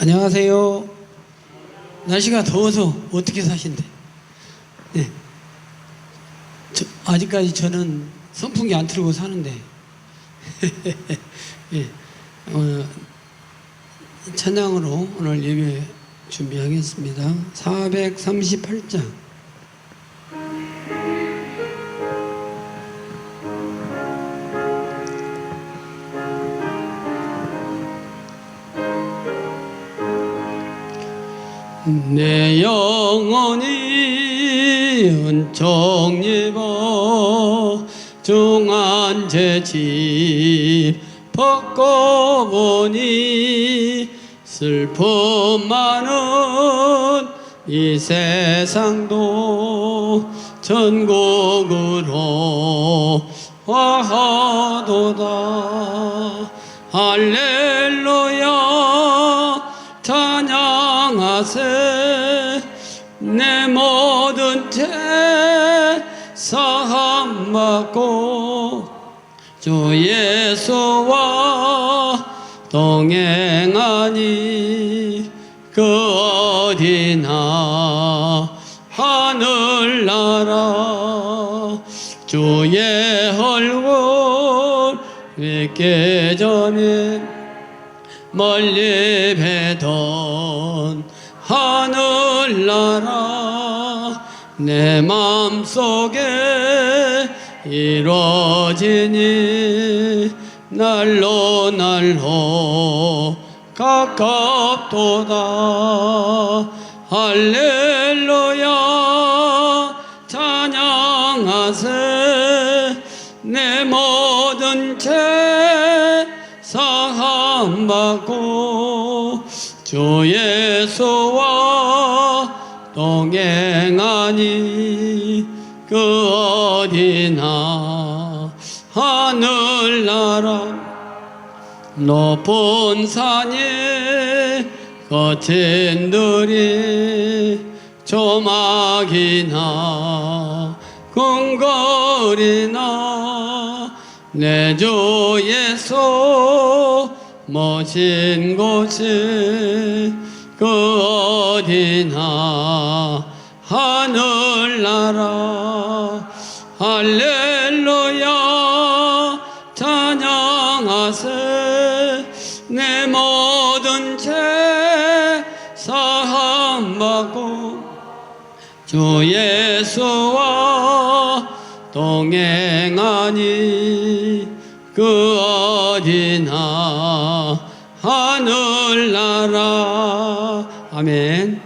안녕하세요. 날씨가 더워서 어떻게 사신대? 네. 아직까지 저는 선풍기 안 틀고 사는데. 예. 찬양으로 오늘 예배 준비하겠습니다. 438장. 내 영혼이 은총 입어 중한 죄짐 벗고 보니 슬픔 많은 이 세상도 천국으로 화하도다. 할렐루야 찬양하세. 내 모든 죄 사함받고 주 예수와 동행하니 그 어디나 하늘나라. 주의 얼굴 뵙기 전에 멀리 뵈던 하늘나라 내 맘속에 이루어지니 날로 날로 가깝도다. 할렐루야 찬양하세. 내 모든 죄 사함받고 주 예수와 동행하니 그 어디나 하늘나라. 높은 산이 거친 들이 조막이나 궁궐이나 내 주 예수 모신 곳이 그 어디나 하늘나라. 할렐루야 찬양하세. 내 모든 죄 사함받고 주 예수와 동행하니 그 어디나 하늘나라. 아멘.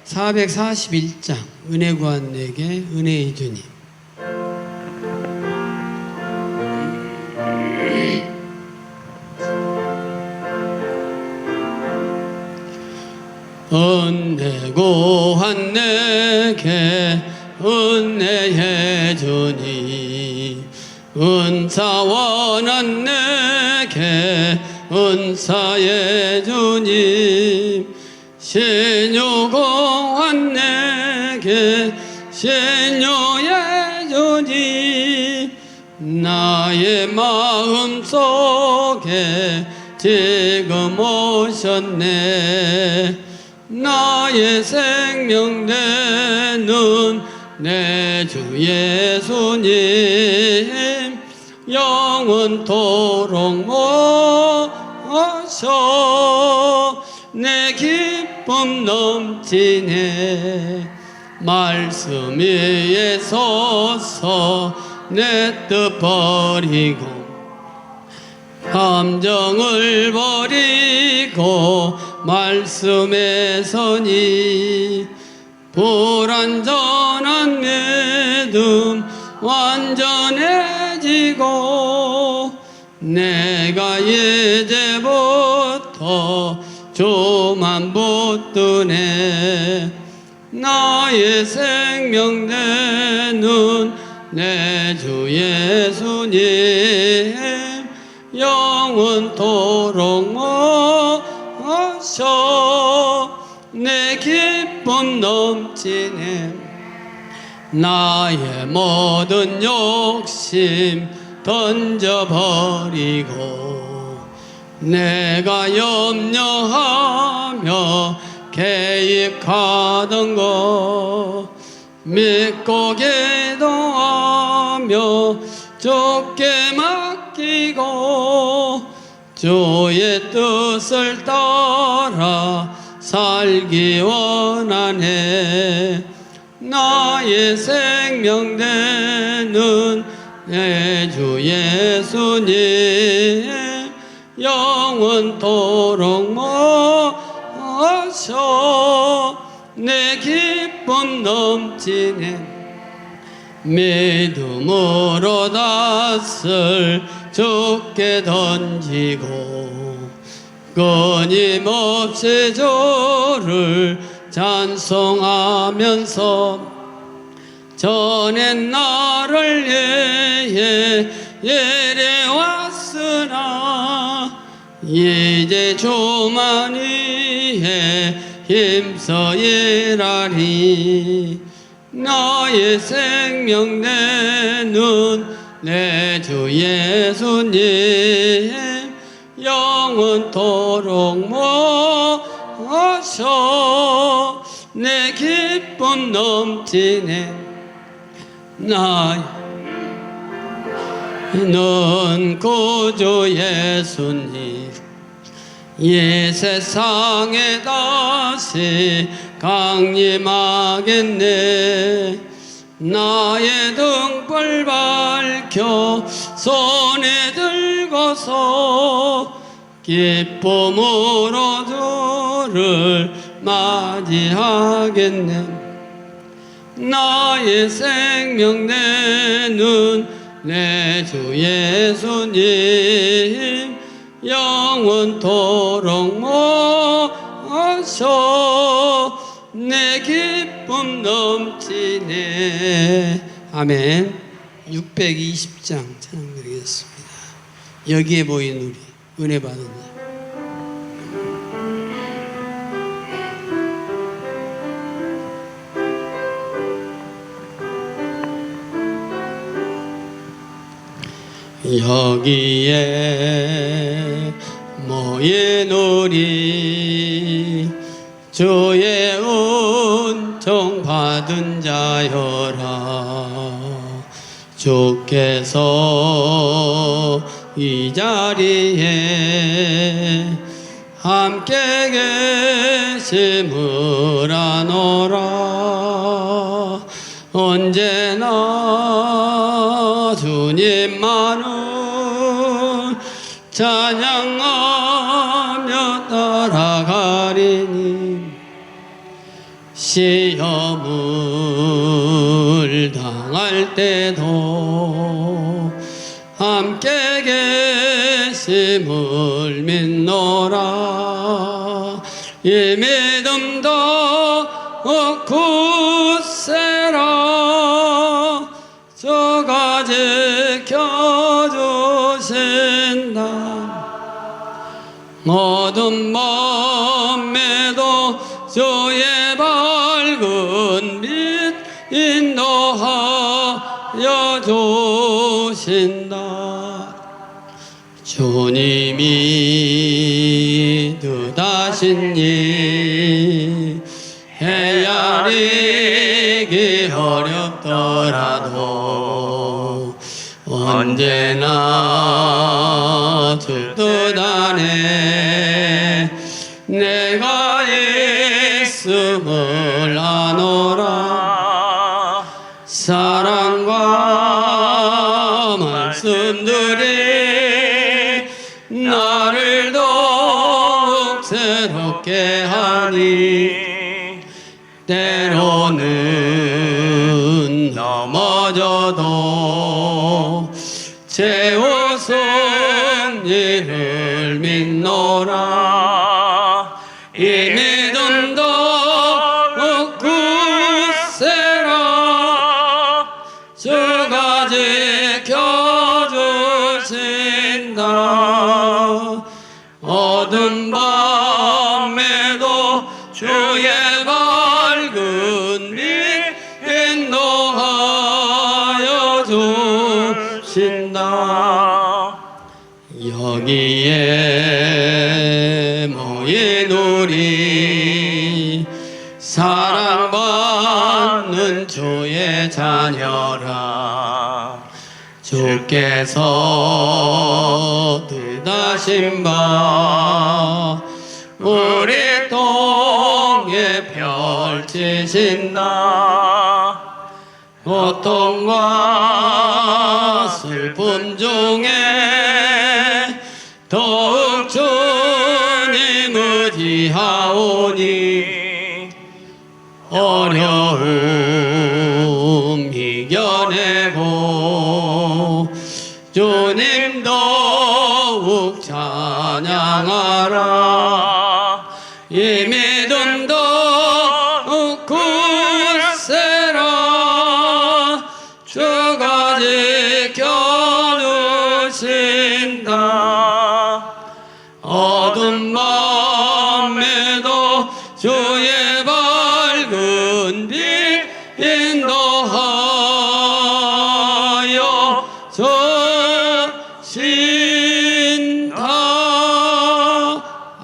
441장 은혜 구한 내게 은혜의 주님. 은혜 구한 내게 은혜의 주님. 은사 원한 내게 은사의 주님. 신유 공한 내게 신유의 주님. 나의 마음 속에 지금 오셨네. 나의 생명 되는 내 주 예수님. 영원토록 모셔 내 기쁨 넘치네. 말씀 위에 서서 내 뜻 버리고 감정을 버리고 말씀에 서니 불완전한 믿음 완전해지고 내가 이제부터 주만 붙드네. 나의 생명 되는 내 주 예수님. 영원토록 모셔 내 기쁨 넘치네. 나의 모든 욕심 던져버리고 내가 염려하며 개입하던 거 믿고 기도하며 좁게 맡기고 주의 뜻을 따라 살기 원하네. 나의 생명 되는 내 주 예수님 영원토록 모셔 내 기쁨 넘치네. 믿음으로 닷을 주께 던지고 끊임없이 주를 찬송하면서 전엔 나를 위해 예래왔으나 이제 주만 위해 힘써 일하리. 나의 생명 되는 내 주 예수님 영원토록 모셔 내 기쁨 넘치네. 나는 구주 예수님 이 세상에 다시 강림하겠네. 나의 등불 밝혀 손에 들고서 기쁨으로 주를 맞이하겠네. 나의 생명 되는 내 주 예수님 영원토록 모셔 내 기쁨 넘치네. 아멘. 620장 찬양드리겠습니다. 여기에 보인 우리 은혜 받은 자. 여기에 모인 우리 주의 은총 받은 자여라. 주께서 이 자리에 함께 계심을 아노라. 언제나 주님만을 찬양하며 따라가리니 시험을 당할 때도 함께 계심을 믿노라. 이 믿음도 굳세라. 주가 지켜주신다. 모든 맘에도 주의 밝은 빛 인도하여 주신다. 주님이 뜻하신 일 헤아리기 어렵더라도 언제나 주 뜻 안에 내가 있음을 아노라. 사랑과 말씀들이 나를 더욱 새롭게 하니 때로는 넘어져도 채워선 이를 믿노라. 이 믿음도 굳세라. 주가 지켜주신다. 어두운 밤에도 주의 밝은 빛 인도하여 주신다. 여기에 사랑받는 주의 자녀라. 주께서 뜻하신 바 우리 통에 펼치신다. 고통과 슬픔 중에 더욱 주님 의지하오니 어려움 이겨내고 주님 더욱 찬양하라. 이 믿음 더욱 굳세라. 주가 지켜주신다. 어두운 밤에도 주의 밝은 빛 인도하여 주신다.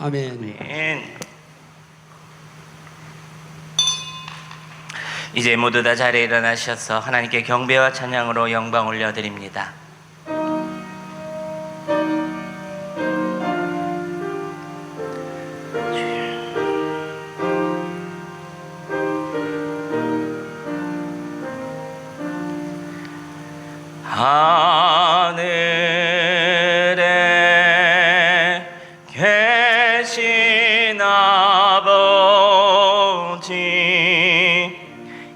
아멘. 이제 모두 다 자리에 일어나셔서 하나님께 경배와 찬양으로 영광 올려드립니다. 하늘에 계신 아버지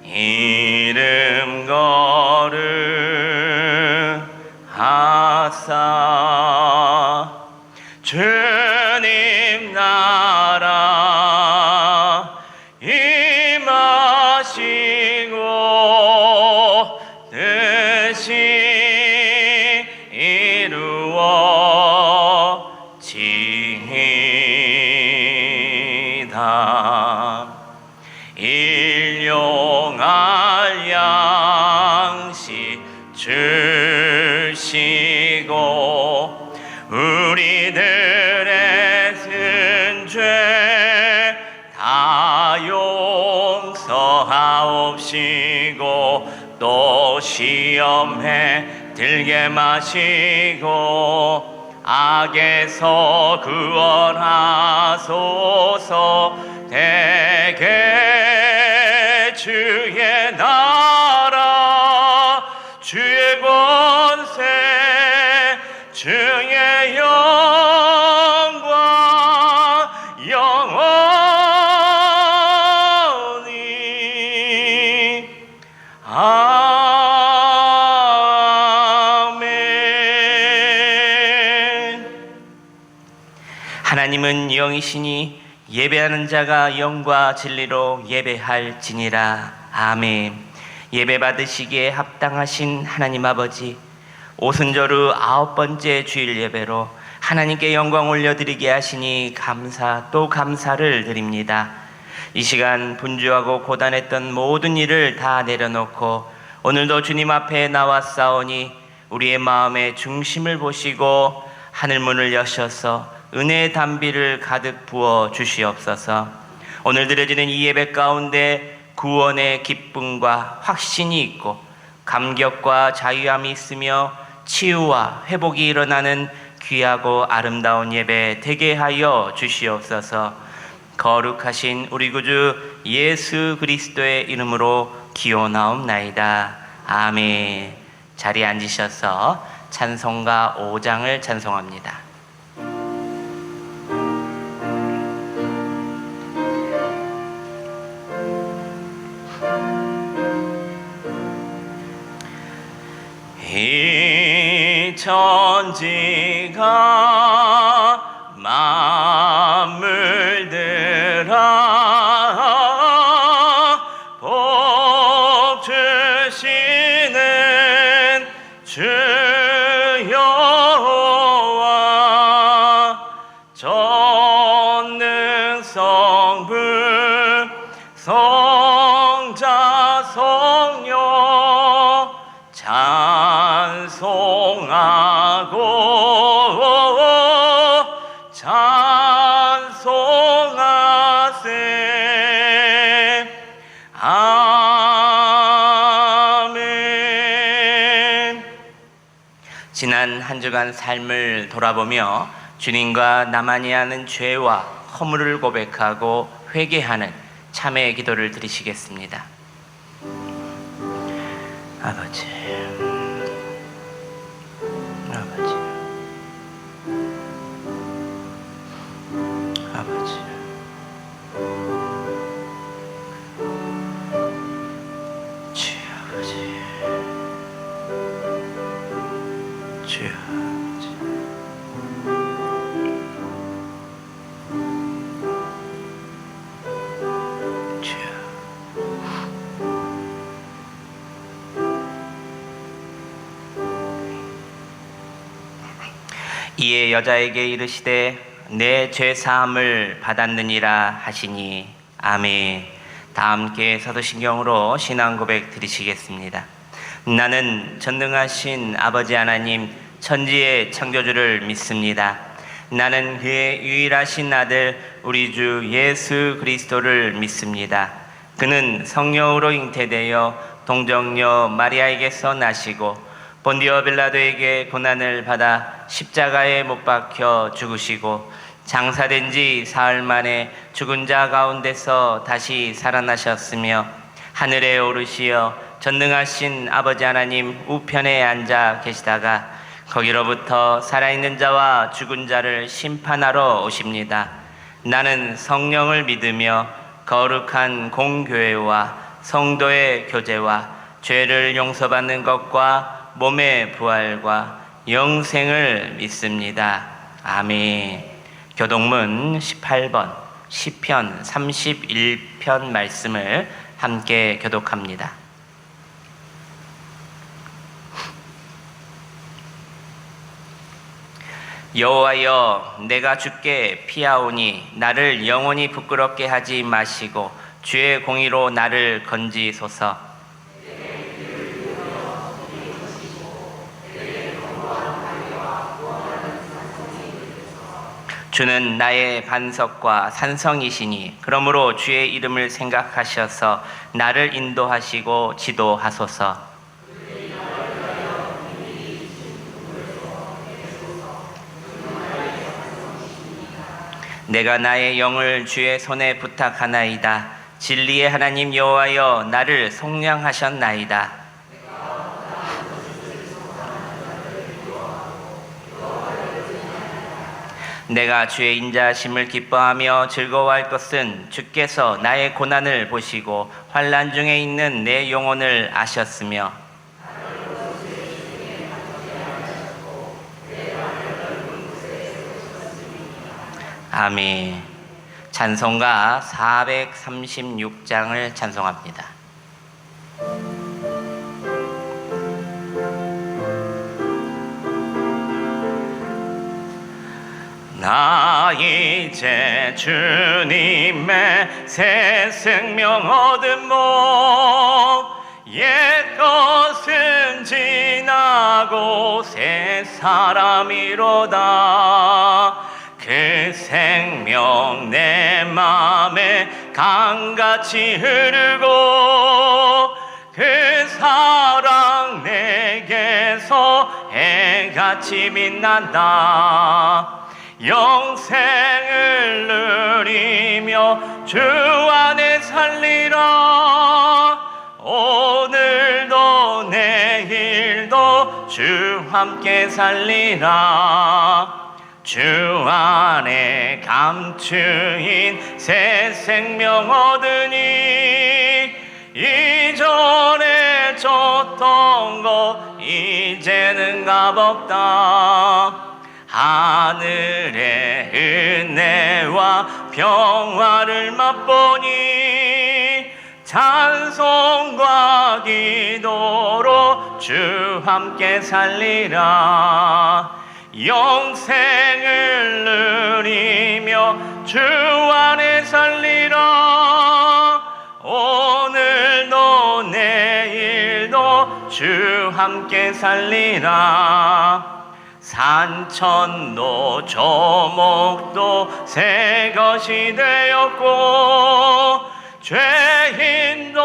이름 거룩하사 주님 나라 임하시고 뜻이 이루어지이다. 일용할 양식 주시고 우리들의 쓴죄 다 용서하옵시고 또 시험에 들게 마시고 악에서 구원하소서. 대개 주의 나라 주의 권세 주의 영광 영원히 아멘. 하나님은 영이시니 예배하는 자가 영과 진리로 예배할지니라. 아멘. 예배 받으시기에 합당하신 하나님 아버지, 오순절후 9번째 주일 예배로 하나님께 영광 올려드리게 하시니 감사 또 감사를 드립니다. 이 시간 분주하고 고단했던 모든 일을 다 내려놓고 오늘도 주님 앞에 나왔사오니 우리의 마음의 중심을 보시고 하늘문을 여셔서 은혜의 단비를 가득 부어 주시옵소서. 오늘 드려지는 이 예배 가운데 구원의 기쁨과 확신이 있고 감격과 자유함이 있으며 치유와 회복이 일어나는 귀하고 아름다운 예배 되게 하여 주시옵소서. 거룩하신 우리 구주 예수 그리스도의 이름으로 기원하옵나이다. 아멘. 자리에 앉으셔서 찬송가 5장을 찬송합니다. 이 천지가 만물들아 복 주시는 주 여호와 전능 성부 성자 성령 찬송하고 찬송하세. 지난 한 주간 삶을 돌아보며 주님과 나만이 아는 죄와 허물을 고백하고 회개하는 참회의 기도를 드리시겠습니다. 아버지, 아버지, 아버지, 주여 아버지, 주여 아버지, 주여. 이에 여자에게 이르시되 내 죄 사함을 받았느니라 하시니 아멘. 다 함께 사도신경으로 신앙 고백 드리시겠습니다. 나는 전능하신 아버지 하나님 천지의 창조주를 믿습니다. 나는 그의 유일하신 아들 우리 주 예수 그리스도를 믿습니다. 그는 성령으로 잉태되어 동정녀 마리아에게서 나시고 본디오 빌라도에게 고난을 받아 십자가에 못 박혀 죽으시고 장사된 지 사흘 만에 죽은 자 가운데서 다시 살아나셨으며 하늘에 오르시어 전능하신 아버지 하나님 우편에 앉아 계시다가 거기로부터 살아있는 자와 죽은 자를 심판하러 오십니다. 나는 성령을 믿으며 거룩한 공교회와 성도의 교제와 죄를 용서받는 것과 몸의 부활과 영생을 믿습니다. 아멘. 교동문 18번 시편 31편 말씀을 함께 교독합니다. 여호와여, 내가 주께 피하오니 나를 영원히 부끄럽게 하지 마시고 주의 공의로 나를 건지소서. 주는 나의 반석과 산성이시니 그러므로 주의 이름을 생각하셔서 나를 인도하시고 지도하소서. 내가 나의 영을 주의 손에 부탁하나이다. 진리의 하나님 여호와여, 나를 속량하셨나이다. 내가 주의 인자하심을 기뻐하며 즐거워할 것은 주께서 나의 고난을 보시고 환난 중에 있는 내 영혼을 아셨으며 아멘. 찬송가 436장을 찬송합니다. 나 이제 주님의 새 생명 얻은 몸 옛것은 지나고 새 사람이로다. 그 생명 내 맘에 강같이 흐르고 그 사랑 내게서 해같이 빛난다. 영생을 누리며 주 안에 살리라. 오늘도 내일도 주 함께 살리라. 주 안에 감추인 새 생명 얻으니 이전에 줬던 것 이제는 값없다. 하늘의 은혜와 평화를 맛보니 찬송과 기도로 주 함께 살리라. 영생을 누리며 주 안에 살리라. 오늘도 내일도 주 함께 살리라. 산천도 조목도 새 것이 되었고 죄인도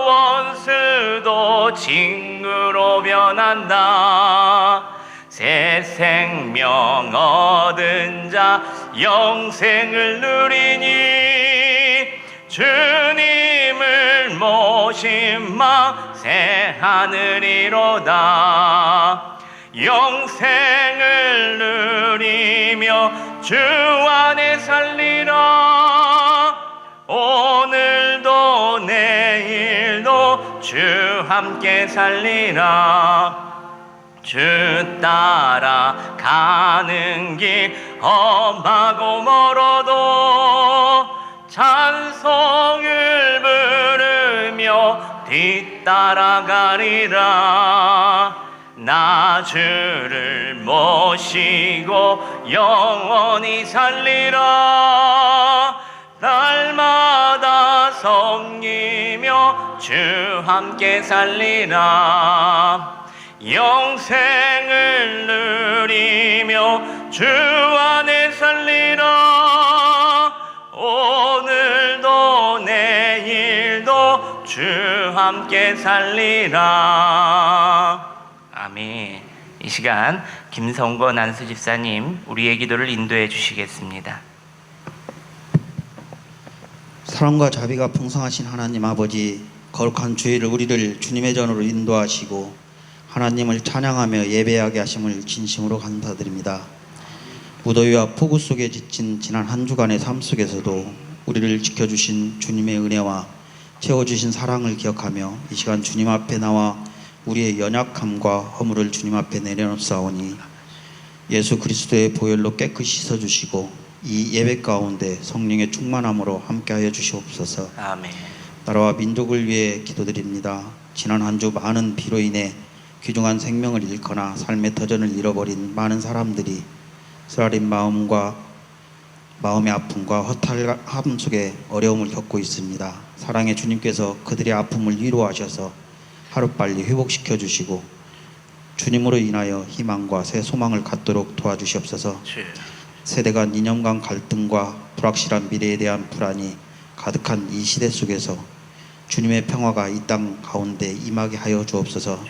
원수도 친구로 변한다. 새 새 생명 얻은 자 영생을 누리니 주님을 모신 마 새 하늘이로다. 영생을 누리며 주 안에 살리라. 오늘도 내일도 주 함께 살리라. 주 따라 가는 길 험하고 멀어도 찬송을 부르며 뒤따라가리라. 나 주를 모시고 영원히 살리라. 날마다 섬기며 주 함께 살리라. 영생을 누리며 주 안에 살리라. 오늘도 내일도 주 함께 살리라. 아멘. 이 시간 김성건 안수 집사님 우리의 기도를 인도해 주시겠습니다. 사랑과 자비가 풍성하신 하나님 아버지, 거룩한 주일을 우리를 주님의 전으로 인도하시고 하나님을 찬양하며 예배하게 하심을 진심으로 감사드립니다. 무더위와 폭우 속에 지친 지난 한 주간의 삶 속에서도 우리를 지켜주신 주님의 은혜와 채워주신 사랑을 기억하며 이 시간 주님 앞에 나와 우리의 연약함과 허물을 주님 앞에 내려놓사오니 예수 그리스도의 보혈로 깨끗이 씻어주시고 이 예배 가운데 성령의 충만함으로 함께하여 주시옵소서. 아멘. 나라와 민족을 위해 기도드립니다. 지난 한 주 많은 비로 인해 귀중한 생명을 잃거나 삶의 터전을 잃어버린 많은 사람들이 쓰라린 마음의 아픔과 허탈함 속에 어려움을 겪고 있습니다. 사랑의 주님께서 그들의 아픔을 위로하셔서 하루빨리 회복시켜 주시고 주님으로 인하여 희망과 새 소망을 갖도록 도와주시옵소서. 세대 간 이념 간 갈등과 불확실한 미래에 대한 불안이 가득한 이 시대 속에서 주님의 평화가 이 땅 가운데 임하게 하여 주옵소서.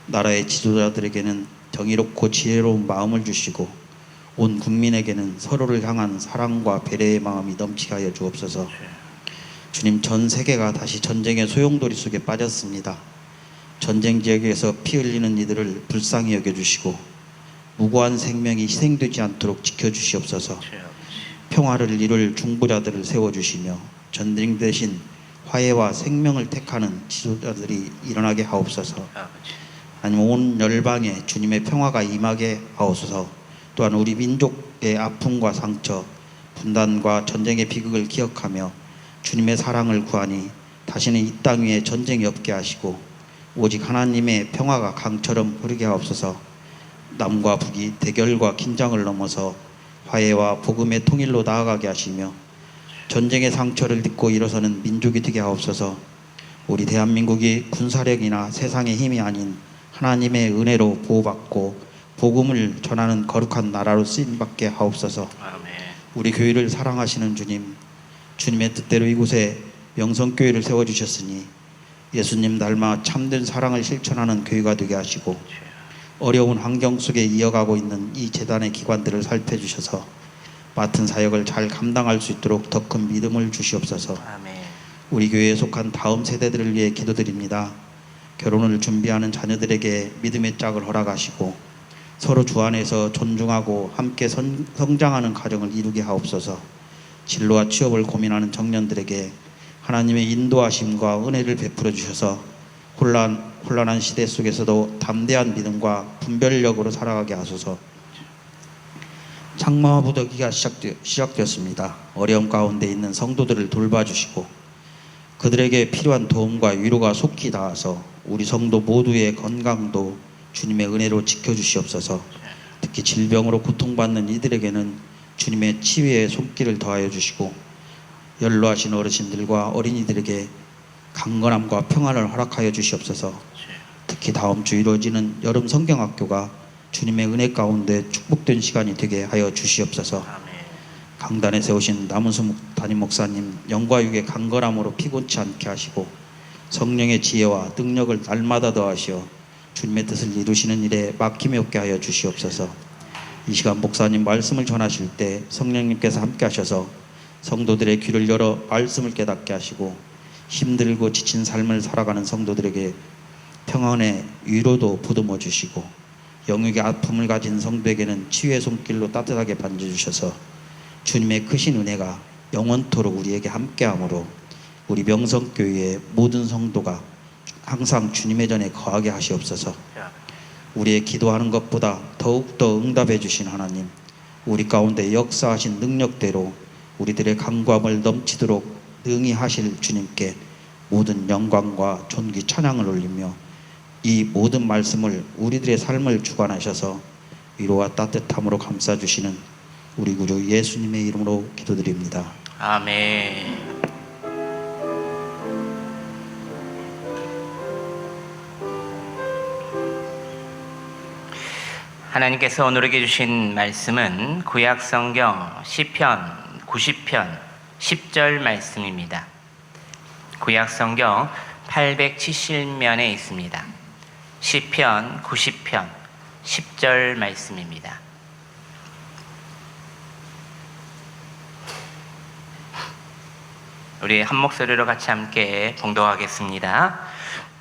나라의 지도자들에게는 정의롭고 지혜로운 마음을 주시고 온 국민에게는 서로를 향한 사랑과 배려의 마음이 넘치게 하여 주옵소서. 주님, 전 세계가 다시 전쟁의 소용돌이 속에 빠졌습니다. 전쟁 지역에서 피 흘리는 이들을 불쌍히 여겨주시고 무고한 생명이 희생되지 않도록 지켜주시옵소서. 평화를 이룰 중보자들을 세워주시며 전쟁 대신 화해와 생명을 택하는 지도자들이 일어나게 하옵소서. 아니면 온 열방에 주님의 평화가 임하게 하옵소서. 또한 우리 민족의 아픔과 상처, 분단과 전쟁의 비극을 기억하며 주님의 사랑을 구하니 다시는 이 땅 위에 전쟁이 없게 하시고 오직 하나님의 평화가 강처럼 흐르게 하옵소서. 남과 북이 대결과 긴장을 넘어서 화해와 복음의 통일로 나아가게 하시며 전쟁의 상처를 딛고 일어서는 민족이 되게 하옵소서. 우리 대한민국이 군사력이나 세상의 힘이 아닌 하나님의 은혜로 보호받고 복음을 전하는 거룩한 나라로 쓰임받게 하옵소서. 아멘. 우리 교회를 사랑하시는 주님, 주님의 뜻대로 이곳에 명성교회를 세워주셨으니 예수님 닮아 참된 사랑을 실천하는 교회가 되게 하시고 어려운 환경 속에 이어가고 있는 이 재단의 기관들을 살펴주셔서 맡은 사역을 잘 감당할 수 있도록 더 큰 믿음을 주시옵소서. 아멘. 우리 교회에 속한 다음 세대들을 위해 기도드립니다. 결혼을 준비하는 자녀들에게 믿음의 짝을 허락하시고 서로 주 안에서 존중하고 함께 성장하는 가정을 이루게 하옵소서. 진로와 취업을 고민하는 청년들에게 하나님의 인도하심과 은혜를 베풀어 주셔서 혼란한 시대 속에서도 담대한 믿음과 분별력으로 살아가게 하소서. 장마와 무더기가 시작되었습니다. 어려움 가운데 있는 성도들을 돌봐주시고 그들에게 필요한 도움과 위로가 속히 닿아서 우리 성도 모두의 건강도 주님의 은혜로 지켜주시옵소서. 특히 질병으로 고통받는 이들에게는 주님의 치유의 손길을 더하여 주시고 연로하신 어르신들과 어린이들에게 강건함과 평안을 허락하여 주시옵소서. 특히 다음 주 이루어지는 여름 성경학교가 주님의 은혜 가운데 축복된 시간이 되게 하여 주시옵소서. 강단에 세우신 남은수 담임 목사님 영과 육의 강건함으로 피곤치 않게 하시고 성령의 지혜와 능력을 날마다 더하시어 주님의 뜻을 이루시는 일에 막힘이 없게 하여 주시옵소서. 이 시간 목사님 말씀을 전하실 때 성령님께서 함께 하셔서 성도들의 귀를 열어 말씀을 깨닫게 하시고 힘들고 지친 삶을 살아가는 성도들에게 평안의 위로도 보듬어 주시고 영육의 아픔을 가진 성도에게는 치유의 손길로 따뜻하게 반겨주셔서 주님의 크신 은혜가 영원토록 우리에게 함께하므로 우리 명성교회의 모든 성도가 항상 주님의 전에 거하게 하시옵소서. 우리의 기도하는 것보다 더욱더 응답해 주신 하나님, 우리 가운데 역사하신 능력대로 우리들의 간구함을 넘치도록 능히 하실 주님께 모든 영광과 존귀 찬양을 올리며 이 모든 말씀을 우리들의 삶을 주관하셔서 위로와 따뜻함으로 감싸주시는 우리 구주 예수님의 이름으로 기도드립니다. 아멘. 하나님께서 오늘에게 주신 말씀은 구약성경 시편 90편 10절 말씀입니다. 구약성경 870면에 있습니다. 시편 90편 10절 말씀입니다. 우리 한 목소리로 같이 함께 봉독하겠습니다.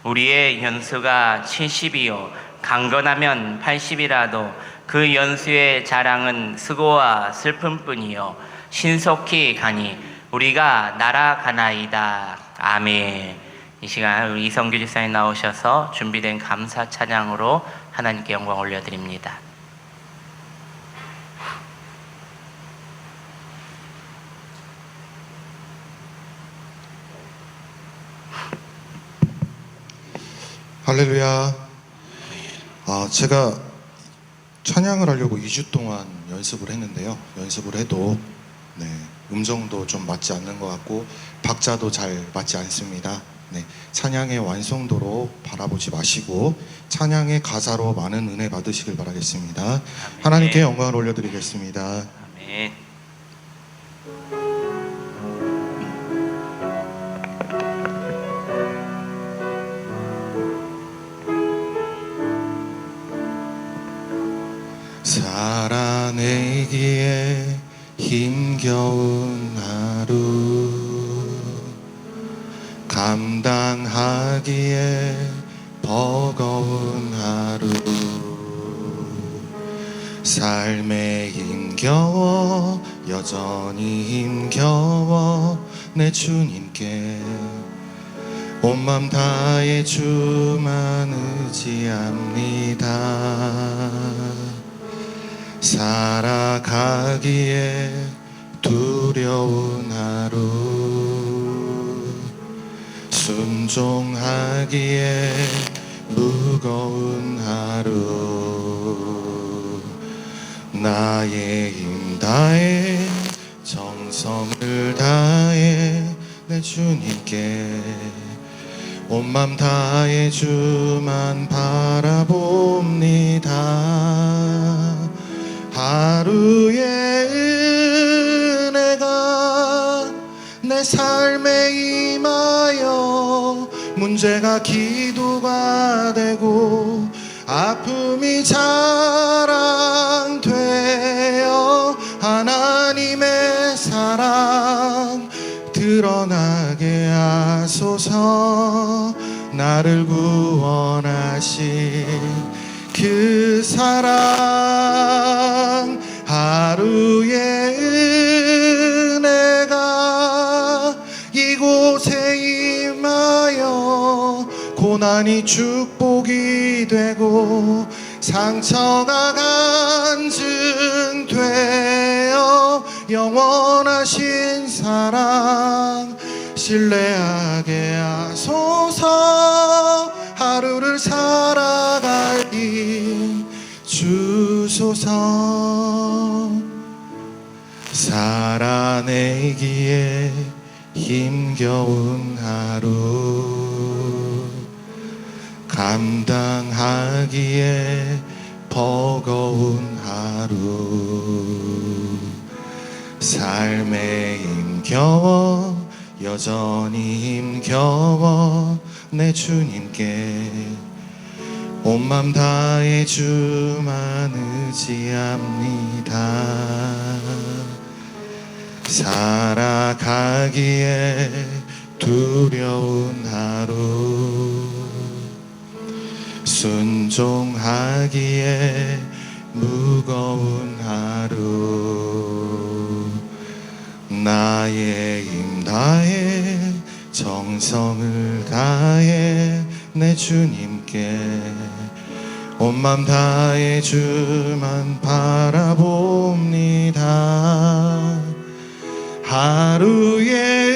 우리의 연수가 70이요 강건하면 80이라도 그 연수의 자랑은 수고와 슬픔뿐이요 신속히 가니 우리가 날아가나이다. 아멘. 이 시간 우리 이성규 집사님 나오셔서 준비된 감사 찬양으로 하나님께 영광 올려드립니다. 할렐루야. 제가 찬양을 하려고 2주 동안 연습을 했는데요. 연습을 해도 음정도 좀 맞지 않는 것 같고 박자도 잘 맞지 않습니다. 찬양의 완성도로 바라보지 마시고 찬양의 가사로 많은 은혜 받으시길 바라겠습니다. 아멘. 하나님께 영광을 올려드리겠습니다. 아멘. 살아내기에 힘겨운 하루 감당하기에 버거운 하루 삶에 힘겨워 여전히 힘겨워 내 주님께 온 맘 다해 주만 의지합니다. 살아가기에 두려운 하루 순종하기에 무거운 하루 나의 힘 다해 정성을 다해 내 주님께 온 맘 다해 주만 바라봅니다. 하루의 은혜가 내 삶에 임하여 문제가 기도가 되고 아픔이 자랑되어 하나님의 사랑 드러나게 하소서. 나를 구원하신 그 사랑 하루의 은혜가 이곳에 임하여 고난이 축복이 되고 상처가 간증되어 영원하신 사랑 신뢰하게 하소서. 하루를 살아갈 힘 주소서. 살아내기에 힘겨운 하루 감당하기에 버거운 하루 삶에 힘겨워 여전히 힘겨워 내 주님께 온 맘 다해 주만 의지합니다. 살아가기에 두려운 하루, 순종하기에 무거운 하루, 나의 힘 다해 정성을 다해 내 주님께 온 맘 다해 주만 바라봅니다. 하루의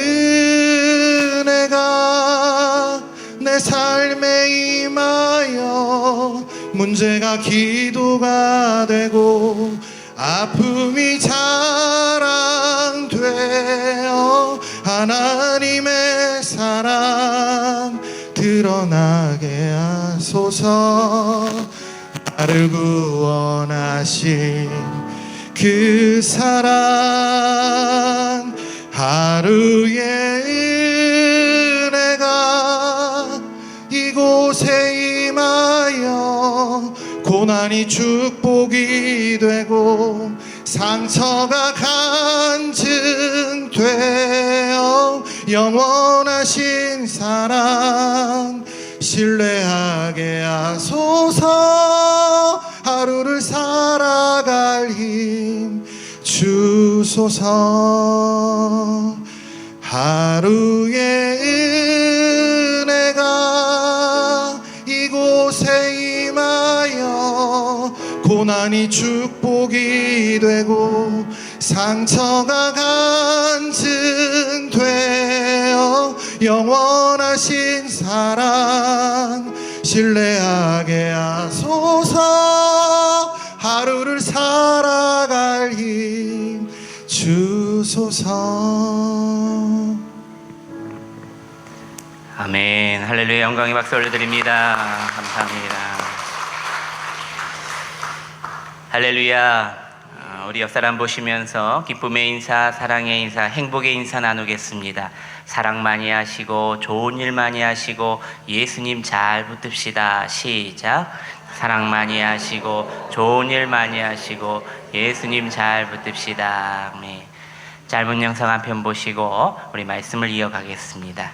은혜가 내 삶에 임하여 문제가 기도가 되고 아픔이 자랑되어 하나님의 사랑 드러나게 하소서. 나를 구원하신 그 사랑, 하루의 은혜가 이곳에 임하여 고난이 축복이 되고 상처가 간증되어 영원하신 사랑 신뢰하게 하소서. 하루를 살아갈 힘 주소서. 하루의 은혜가 이곳에 임하여 고난이 축복이 되고 상처가 간증되어 영원하신 사랑 신뢰하게 하소서. 하루를 살아갈 힘 주소서. 아멘. 할렐루야. 영광의 박수 올려드립니다. 감사합니다. 할렐루야. 우리 옆 사람 보시면서 기쁨의 인사, 사랑의 인사, 행복의 인사 나누겠습니다. 사랑 많이 하시고 좋은 일 많이 하시고 예수님 잘 붙듭시다. 시작. 사랑 많이 하시고 좋은 일 많이 하시고 예수님 잘 붙듭시다. 아멘. 짧은 영상 한 편 보시고 우리 말씀을 이어가겠습니다.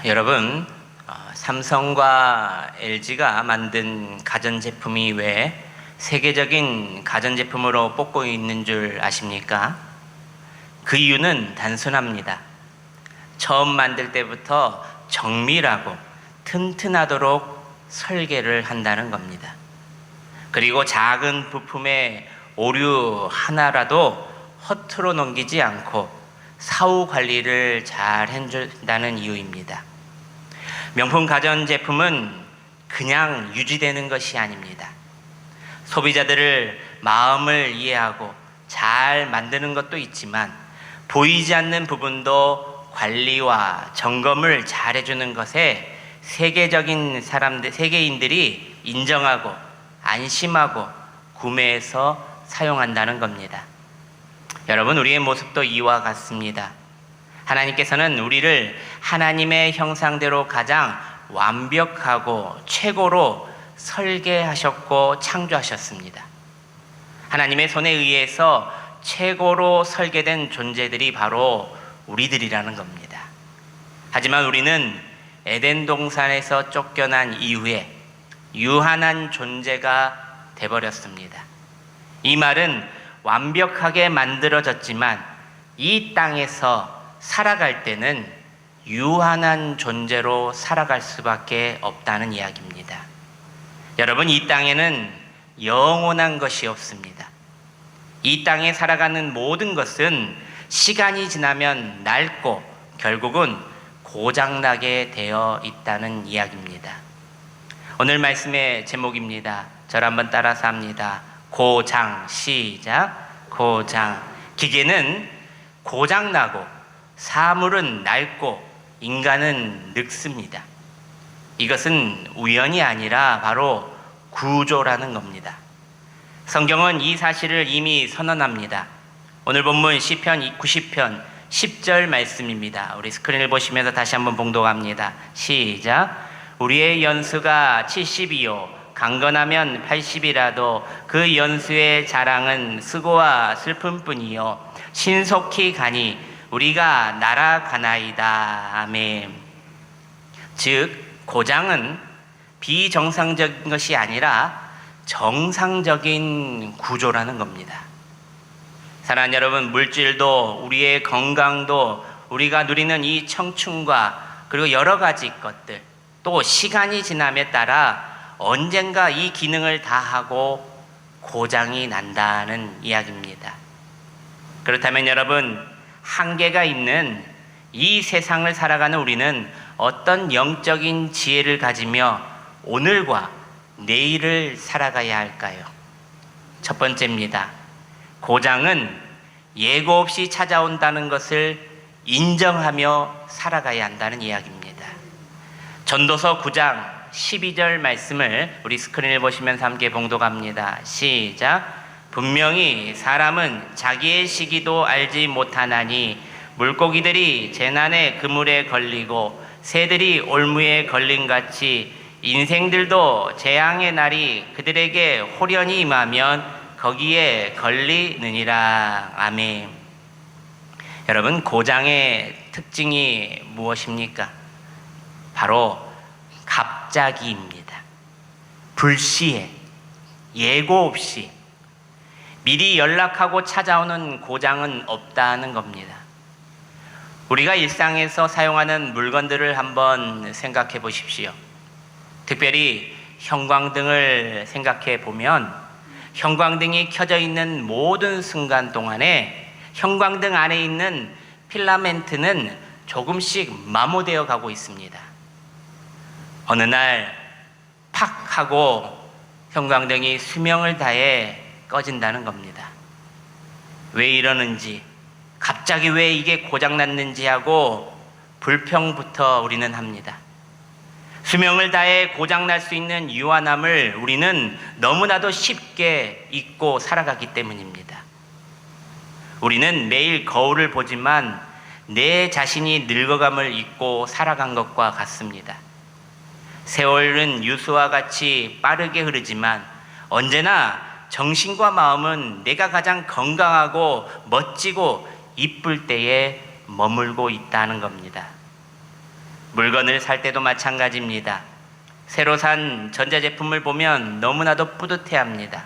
여러분, 삼성과 LG가 만든 가전제품이 왜 세계적인 가전제품으로 뽑고 있는 줄 아십니까? 그 이유는 단순합니다. 처음 만들 때부터 정밀하고 튼튼하도록 설계를 한다는 겁니다. 그리고 작은 부품의 오류 하나라도 허투루 넘기지 않고 사후 관리를 잘 해준다는 이유입니다. 명품 가전제품은 그냥 유지되는 것이 아닙니다. 소비자들을 마음을 이해하고 잘 만드는 것도 있지만 보이지 않는 부분도 관리와 점검을 잘 해주는 것에 세계인들이 인정하고 안심하고 구매해서 사용한다는 겁니다. 여러분, 우리의 모습도 이와 같습니다. 하나님께서는 우리를 하나님의 형상대로 가장 완벽하고 최고로 설계하셨고 창조하셨습니다. 하나님의 손에 의해서 최고로 설계된 존재들이 바로 우리들이라는 겁니다. 하지만 우리는 에덴 동산에서 쫓겨난 이후에 유한한 존재가 되어버렸습니다. 이 말은 완벽하게 만들어졌지만 이 땅에서 살아갈 때는 유한한 존재로 살아갈 수밖에 없다는 이야기입니다. 여러분, 이 땅에는 영원한 것이 없습니다. 이 땅에 살아가는 모든 것은 시간이 지나면 낡고 결국은 고장나게 되어 있다는 이야기입니다. 오늘 말씀의 제목입니다. 저를 한번 따라서 합니다. 고장. 시작. 고장. 기계는 고장나고 사물은 낡고 인간은 늙습니다. 이것은 우연이 아니라 바로 구조라는 겁니다. 성경은 이 사실을 이미 선언합니다. 오늘 본문 시편 90편 10절 말씀입니다. 우리 스크린을 보시면서 다시 한번 봉독합니다. 시작. 우리의 연수가 70이요 강건하면 80이라도 그 연수의 자랑은 수고와 슬픔뿐이요 신속히 가니 우리가 날아가나이다. 아멘. 즉 고장은 비정상적인 것이 아니라 정상적인 구조라는 겁니다. 사랑하는 여러분, 물질도 우리의 건강도 우리가 누리는 이 청춘과 그리고 여러 가지 것들 또 시간이 지남에 따라 언젠가 이 기능을 다하고 고장이 난다는 이야기입니다. 그렇다면 여러분, 한계가 있는 이 세상을 살아가는 우리는 어떤 영적인 지혜를 가지며 오늘과 내일을 살아가야 할까요? 첫 번째입니다. 고장은 예고 없이 찾아온다는 것을 인정하며 살아가야 한다는 이야기입니다. 전도서 9장 12절 말씀을 우리 스크린을 보시면서 함께 봉독합니다. 시작. 분명히 사람은 자기의 시기도 알지 못하나니 물고기들이 재난의 그물에 걸리고 새들이 올무에 걸림같이 인생들도 재앙의 날이 그들에게 홀연히 임하면 거기에 걸리느니라. 아멘. 여러분, 고장의 특징이 무엇입니까? 바로 갑자기입니다. 불시에 예고 없이 미리 연락하고 찾아오는 고장은 없다는 겁니다. 우리가 일상에서 사용하는 물건들을 한번 생각해 보십시오. 특별히 형광등을 생각해 보면 형광등이 켜져 있는 모든 순간 동안에 형광등 안에 있는 필라멘트는 조금씩 마모되어 가고 있습니다. 어느 날 팍 하고 형광등이 수명을 다해 꺼진다는 겁니다. 왜 이러는지, 갑자기 왜 이게 고장났는지 하고 불평부터 우리는 합니다. 수명을 다해 고장날 수 있는 유한함을 우리는 너무나도 쉽게 잊고 살아가기 때문입니다. 우리는 매일 거울을 보지만 내 자신이 늙어감을 잊고 살아간 것과 같습니다. 세월은 유수와 같이 빠르게 흐르지만 언제나 정신과 마음은 내가 가장 건강하고 멋지고 이쁠 때에 머물고 있다는 겁니다. 물건을 살 때도 마찬가지입니다. 새로 산 전자제품을 보면 너무나도 뿌듯해합니다.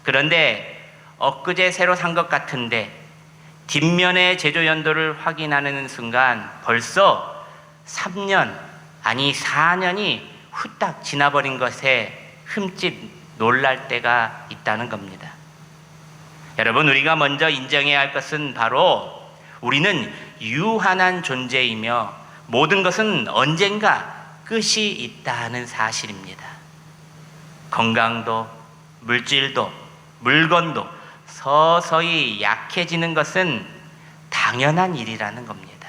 그런데 엊그제 새로 산 것 같은데 뒷면의 제조 연도를 확인하는 순간 벌써 3년 아니 4년이 후딱 지나버린 것에 흠칫 놀랄 때가 있다는 겁니다. 여러분, 우리가 먼저 인정해야 할 것은 바로 우리는 유한한 존재이며 모든 것은 언젠가 끝이 있다는 사실입니다. 건강도 물질도 물건도 서서히 약해지는 것은 당연한 일이라는 겁니다.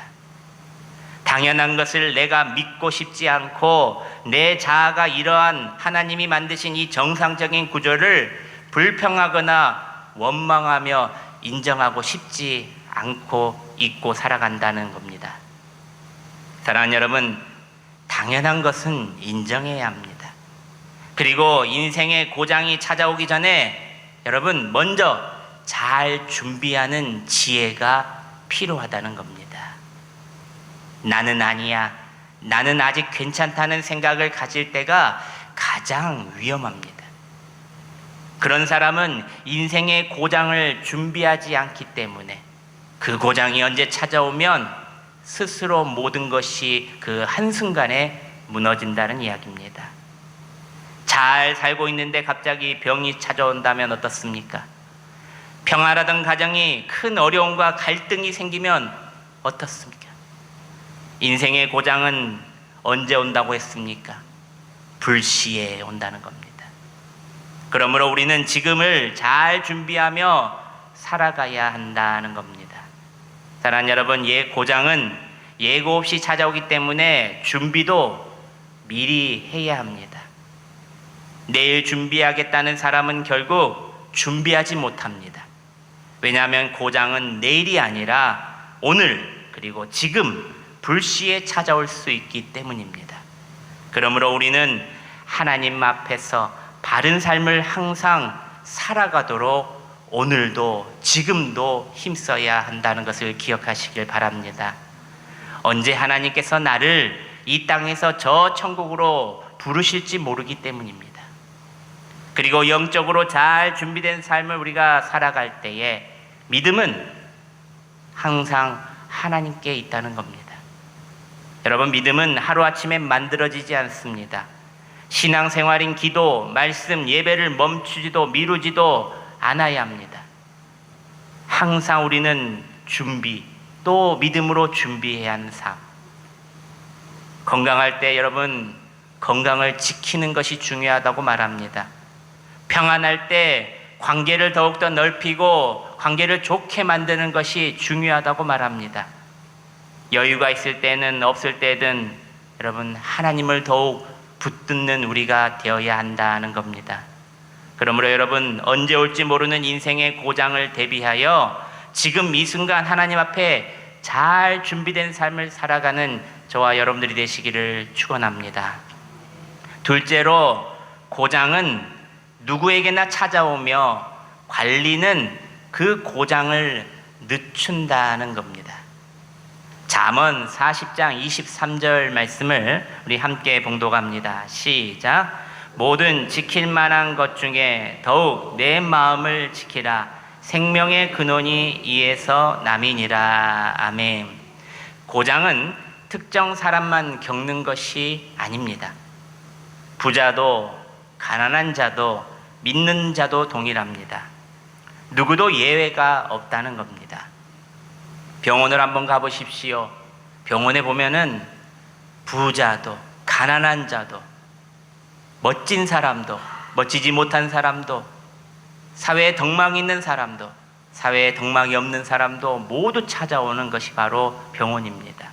당연한 것을 내가 믿고 싶지 않고 내 자아가 이러한 하나님이 만드신 이 정상적인 구조를 불평하거나 원망하며 인정하고 싶지 않고 잊고 살아간다는 겁니다. 사랑하는 여러분, 당연한 것은 인정해야 합니다. 그리고 인생의 고장이 찾아오기 전에 여러분 먼저 잘 준비하는 지혜가 필요하다는 겁니다. 나는 아니야, 나는 아직 괜찮다는 생각을 가질 때가 가장 위험합니다. 그런 사람은 인생의 고장을 준비하지 않기 때문에 그 고장이 언제 찾아오면 스스로 모든 것이 그 한순간에 무너진다는 이야기입니다. 잘 살고 있는데 갑자기 병이 찾아온다면 어떻습니까? 평안하던 가정이 큰 어려움과 갈등이 생기면 어떻습니까? 인생의 고장은 언제 온다고 했습니까? 불시에 온다는 겁니다. 그러므로 우리는 지금을 잘 준비하며 살아가야 한다는 겁니다. 사랑하는 여러분, 고장은 예고 없이 찾아오기 때문에 준비도 미리 해야 합니다. 내일 준비하겠다는 사람은 결국 준비하지 못합니다. 왜냐하면 고장은 내일이 아니라 오늘 그리고 지금 불시에 찾아올 수 있기 때문입니다. 그러므로 우리는 하나님 앞에서 바른 삶을 항상 살아가도록 오늘도 지금도 힘써야 한다는 것을 기억하시길 바랍니다. 언제 하나님께서 나를 이 땅에서 저 천국으로 부르실지 모르기 때문입니다. 그리고 영적으로 잘 준비된 삶을 우리가 살아갈 때에 믿음은 항상 하나님께 있다는 겁니다. 여러분, 믿음은 하루아침에 만들어지지 않습니다. 신앙생활인 기도, 말씀, 예배를 멈추지도 미루지도 않아야 합니다. 항상 우리는 준비, 또 믿음으로 준비해야 하는 삶. 건강할 때 여러분, 건강을 지키는 것이 중요하다고 말합니다. 평안할 때 관계를 더욱더 넓히고 관계를 좋게 만드는 것이 중요하다고 말합니다. 여유가 있을 때는 없을 때든 여러분, 하나님을 더욱 붙드는 우리가 되어야 한다는 겁니다. 그러므로 여러분, 언제 올지 모르는 인생의 고장을 대비하여 지금 이 순간 하나님 앞에 잘 준비된 삶을 살아가는 저와 여러분들이 되시기를 축원합니다. 둘째로, 고장은 누구에게나 찾아오며 관리는 그 고장을 늦춘다는 겁니다. 잠언 40장 23절 말씀을 우리 함께 봉독합니다. 시작. 모든 지킬 만한 것 중에 더욱 내 마음을 지키라. 생명의 근원이 이에서 남이니라. 아멘. 고장은 특정 사람만 겪는 것이 아닙니다. 부자도 가난한 자도 믿는 자도 동일합니다. 누구도 예외가 없다는 겁니다. 병원을 한번 가보십시오. 병원에 보면은 부자도 가난한 자도 멋진 사람도 멋지지 못한 사람도 사회에 덕망이 있는 사람도 사회에 덕망이 없는 사람도 모두 찾아오는 것이 바로 병원입니다.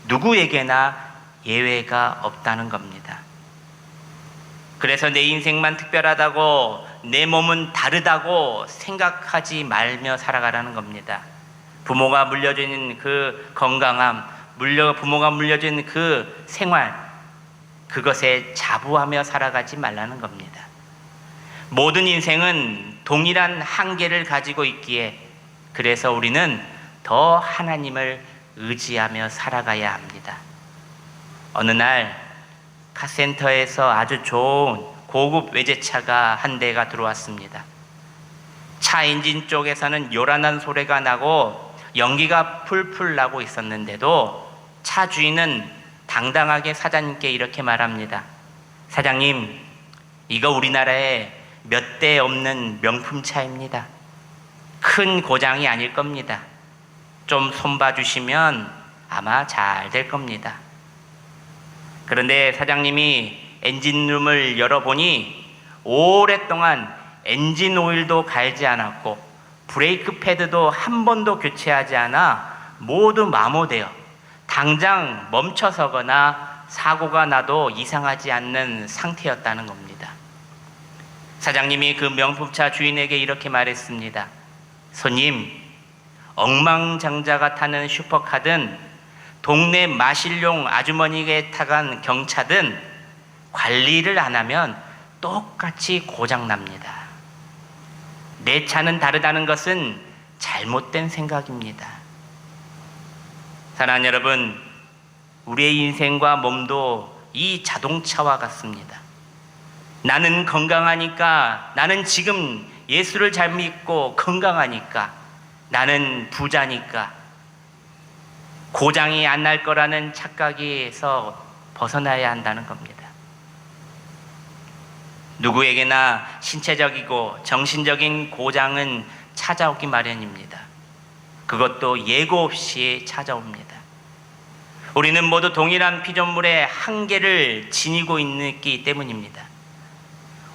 누구에게나 예외가 없다는 겁니다. 그래서 내 인생만 특별하다고 내 몸은 다르다고 생각하지 말며 살아가라는 겁니다. 부모가 물려주는 그 건강함, 부모가 물려준 그 생활, 그것에 자부하며 살아가지 말라는 겁니다. 모든 인생은 동일한 한계를 가지고 있기에 그래서 우리는 더 하나님을 의지하며 살아가야 합니다. 어느 날 카센터에서 아주 좋은 고급 외제차가 한 대가 들어왔습니다. 차 엔진 쪽에서는 요란한 소리가 나고 연기가 풀풀 나고 있었는데도 차 주인은 당당하게 사장님께 이렇게 말합니다. 사장님, 이거 우리나라에 몇 대 없는 명품 차입니다. 큰 고장이 아닐 겁니다. 좀 손봐 주시면 아마 잘 될 겁니다. 그런데 사장님이 엔진룸을 열어보니 오랫동안 엔진 오일도 갈지 않았고 브레이크 패드도 한 번도 교체하지 않아 모두 마모되어 당장 멈춰서거나 사고가 나도 이상하지 않는 상태였다는 겁니다. 사장님이 그 명품차 주인에게 이렇게 말했습니다. 손님, 억망장자가 타는 슈퍼카든 동네 마실용 아주머니가 타간 경차든 관리를 안 하면 똑같이 고장납니다. 내 차는 다르다는 것은 잘못된 생각입니다. 사랑하는 여러분, 우리의 인생과 몸도 이 자동차와 같습니다. 나는 건강하니까, 나는 지금 예수를 잘 믿고 건강하니까, 나는 부자니까 고장이 안 날 거라는 착각에서 벗어나야 한다는 겁니다. 누구에게나 신체적이고 정신적인 고장은 찾아오기 마련입니다. 그것도 예고 없이 찾아옵니다. 우리는 모두 동일한 피조물의 한계를 지니고 있기 때문입니다.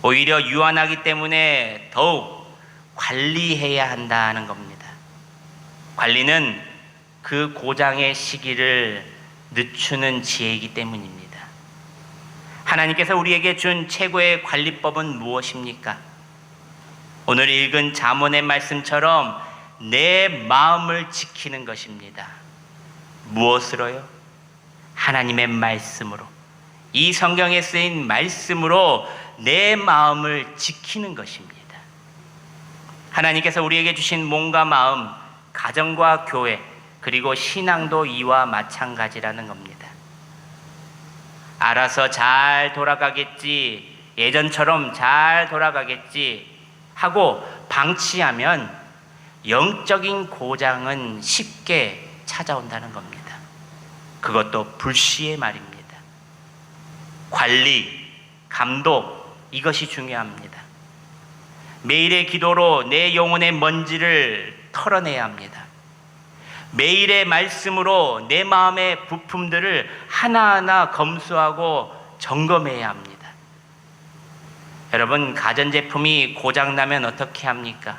오히려 유한하기 때문에 더욱 관리해야 한다는 겁니다. 관리는 그 고장의 시기를 늦추는 지혜이기 때문입니다. 하나님께서 우리에게 준 최고의 관리법은 무엇입니까? 오늘 읽은 잠언의 말씀처럼 내 마음을 지키는 것입니다. 무엇으로요? 하나님의 말씀으로, 이 성경에 쓰인 말씀으로 내 마음을 지키는 것입니다. 하나님께서 우리에게 주신 몸과 마음, 가정과 교회, 그리고 신앙도 이와 마찬가지라는 겁니다. 알아서 잘 돌아가겠지, 예전처럼 잘 돌아가겠지 하고 방치하면 영적인 고장은 쉽게 찾아온다는 겁니다. 그것도 불시의 말입니다. 관리, 감독, 이것이 중요합니다. 매일의 기도로 내 영혼의 먼지를 털어내야 합니다. 매일의 말씀으로 내 마음의 부품들을 하나하나 검수하고 점검해야 합니다. 여러분, 가전제품이 고장나면 어떻게 합니까?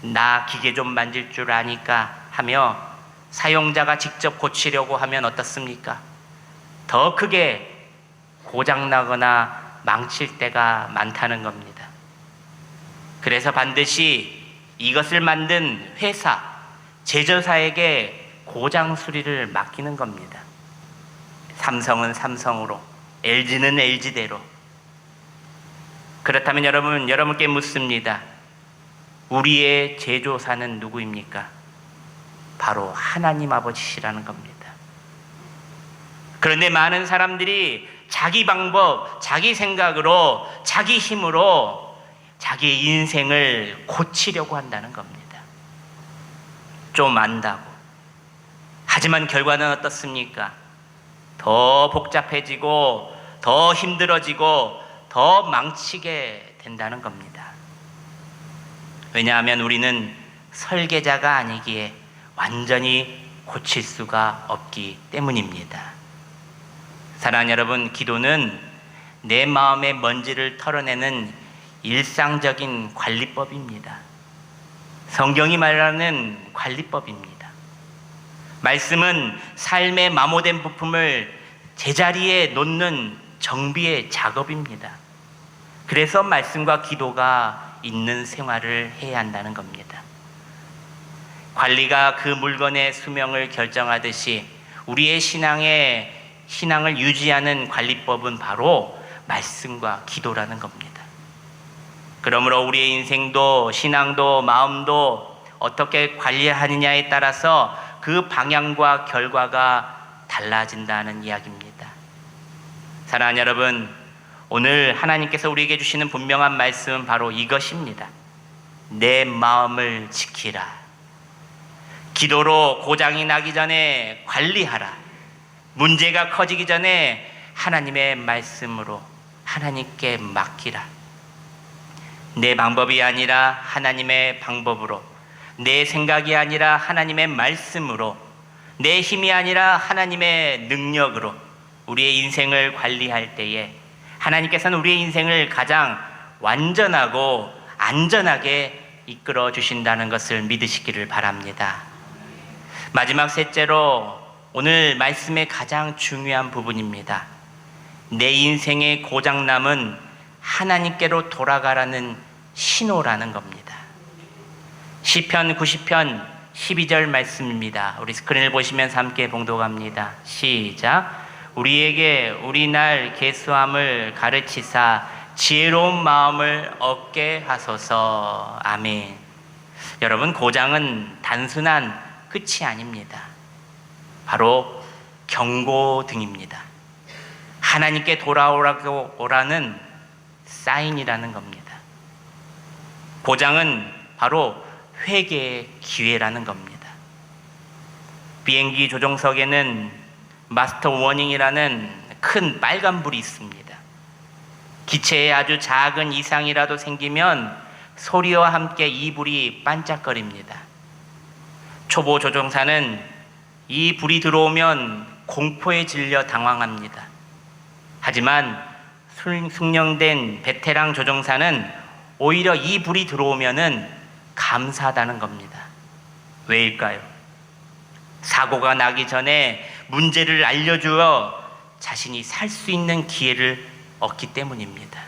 나 기계 좀 만질 줄 아니까 하며 사용자가 직접 고치려고 하면 어떻습니까? 더 크게 고장나거나 망칠 때가 많다는 겁니다. 그래서 반드시 이것을 만든 회사, 제조사에게 고장 수리를 맡기는 겁니다. 삼성은 삼성으로, LG는 LG대로. 그렇다면 여러분께 묻습니다. 우리의 제조사는 누구입니까? 바로 하나님 아버지시라는 겁니다. 그런데 많은 사람들이 자기 방법, 자기 생각으로, 자기 힘으로 자기의 인생을 고치려고 한다는 겁니다. 좀 안다고. 하지만 결과는 어떻습니까? 더 복잡해지고, 더 힘들어지고, 더 망치게 된다는 겁니다. 왜냐하면 우리는 설계자가 아니기에 완전히 고칠 수가 없기 때문입니다. 사랑하는 여러분, 기도는 내 마음의 먼지를 털어내는 일상적인 관리법입니다. 성경이 말하는 관리법입니다. 말씀은 삶의 마모된 부품을 제자리에 놓는 정비의 작업입니다. 그래서 말씀과 기도가 있는 생활을 해야 한다는 겁니다. 관리가 그 물건의 수명을 결정하듯이 우리의 신앙을 유지하는 관리법은 바로 말씀과 기도라는 겁니다. 그러므로 우리의 인생도 신앙도 마음도 어떻게 관리하느냐에 따라서 그 방향과 결과가 달라진다는 이야기입니다. 사랑하는 여러분, 오늘 하나님께서 우리에게 주시는 분명한 말씀은 바로 이것입니다. 내 마음을 지키라. 기도로 고장이 나기 전에 관리하라. 문제가 커지기 전에 하나님의 말씀으로 하나님께 맡기라. 내 방법이 아니라 하나님의 방법으로, 내 생각이 아니라 하나님의 말씀으로, 내 힘이 아니라 하나님의 능력으로 우리의 인생을 관리할 때에 하나님께서는 우리의 인생을 가장 완전하고 안전하게 이끌어 주신다는 것을 믿으시기를 바랍니다. 마지막 셋째로 오늘 말씀의 가장 중요한 부분입니다. 내 인생의 고장남은 하나님께로 돌아가라는 신호라는 겁니다. 시편 90편 12절 말씀입니다. 우리 스크린을 보시면서 함께 봉독합니다. 시작. 우리에게 우리 날 계수함을 가르치사 지혜로운 마음을 얻게 하소서. 아멘. 여러분, 고장은 단순한 끝이 아닙니다. 바로 경고등입니다. 하나님께 돌아오라는 사인이라는 겁니다. 고장은 바로 회개의 기회라는 겁니다. 비행기 조종석에는 마스터 워닝이라는 큰 빨간불이 있습니다. 기체에 아주 작은 이상이라도 생기면 소리와 함께 이 불이 반짝거립니다. 초보 조종사는 이 불이 들어오면 공포에 질려 당황합니다. 하지만 숙련된 베테랑 조종사는 오히려 이 불이 들어오면은 감사하다는 겁니다. 왜일까요? 사고가 나기 전에 문제를 알려주어 자신이 살 수 있는 기회를 얻기 때문입니다.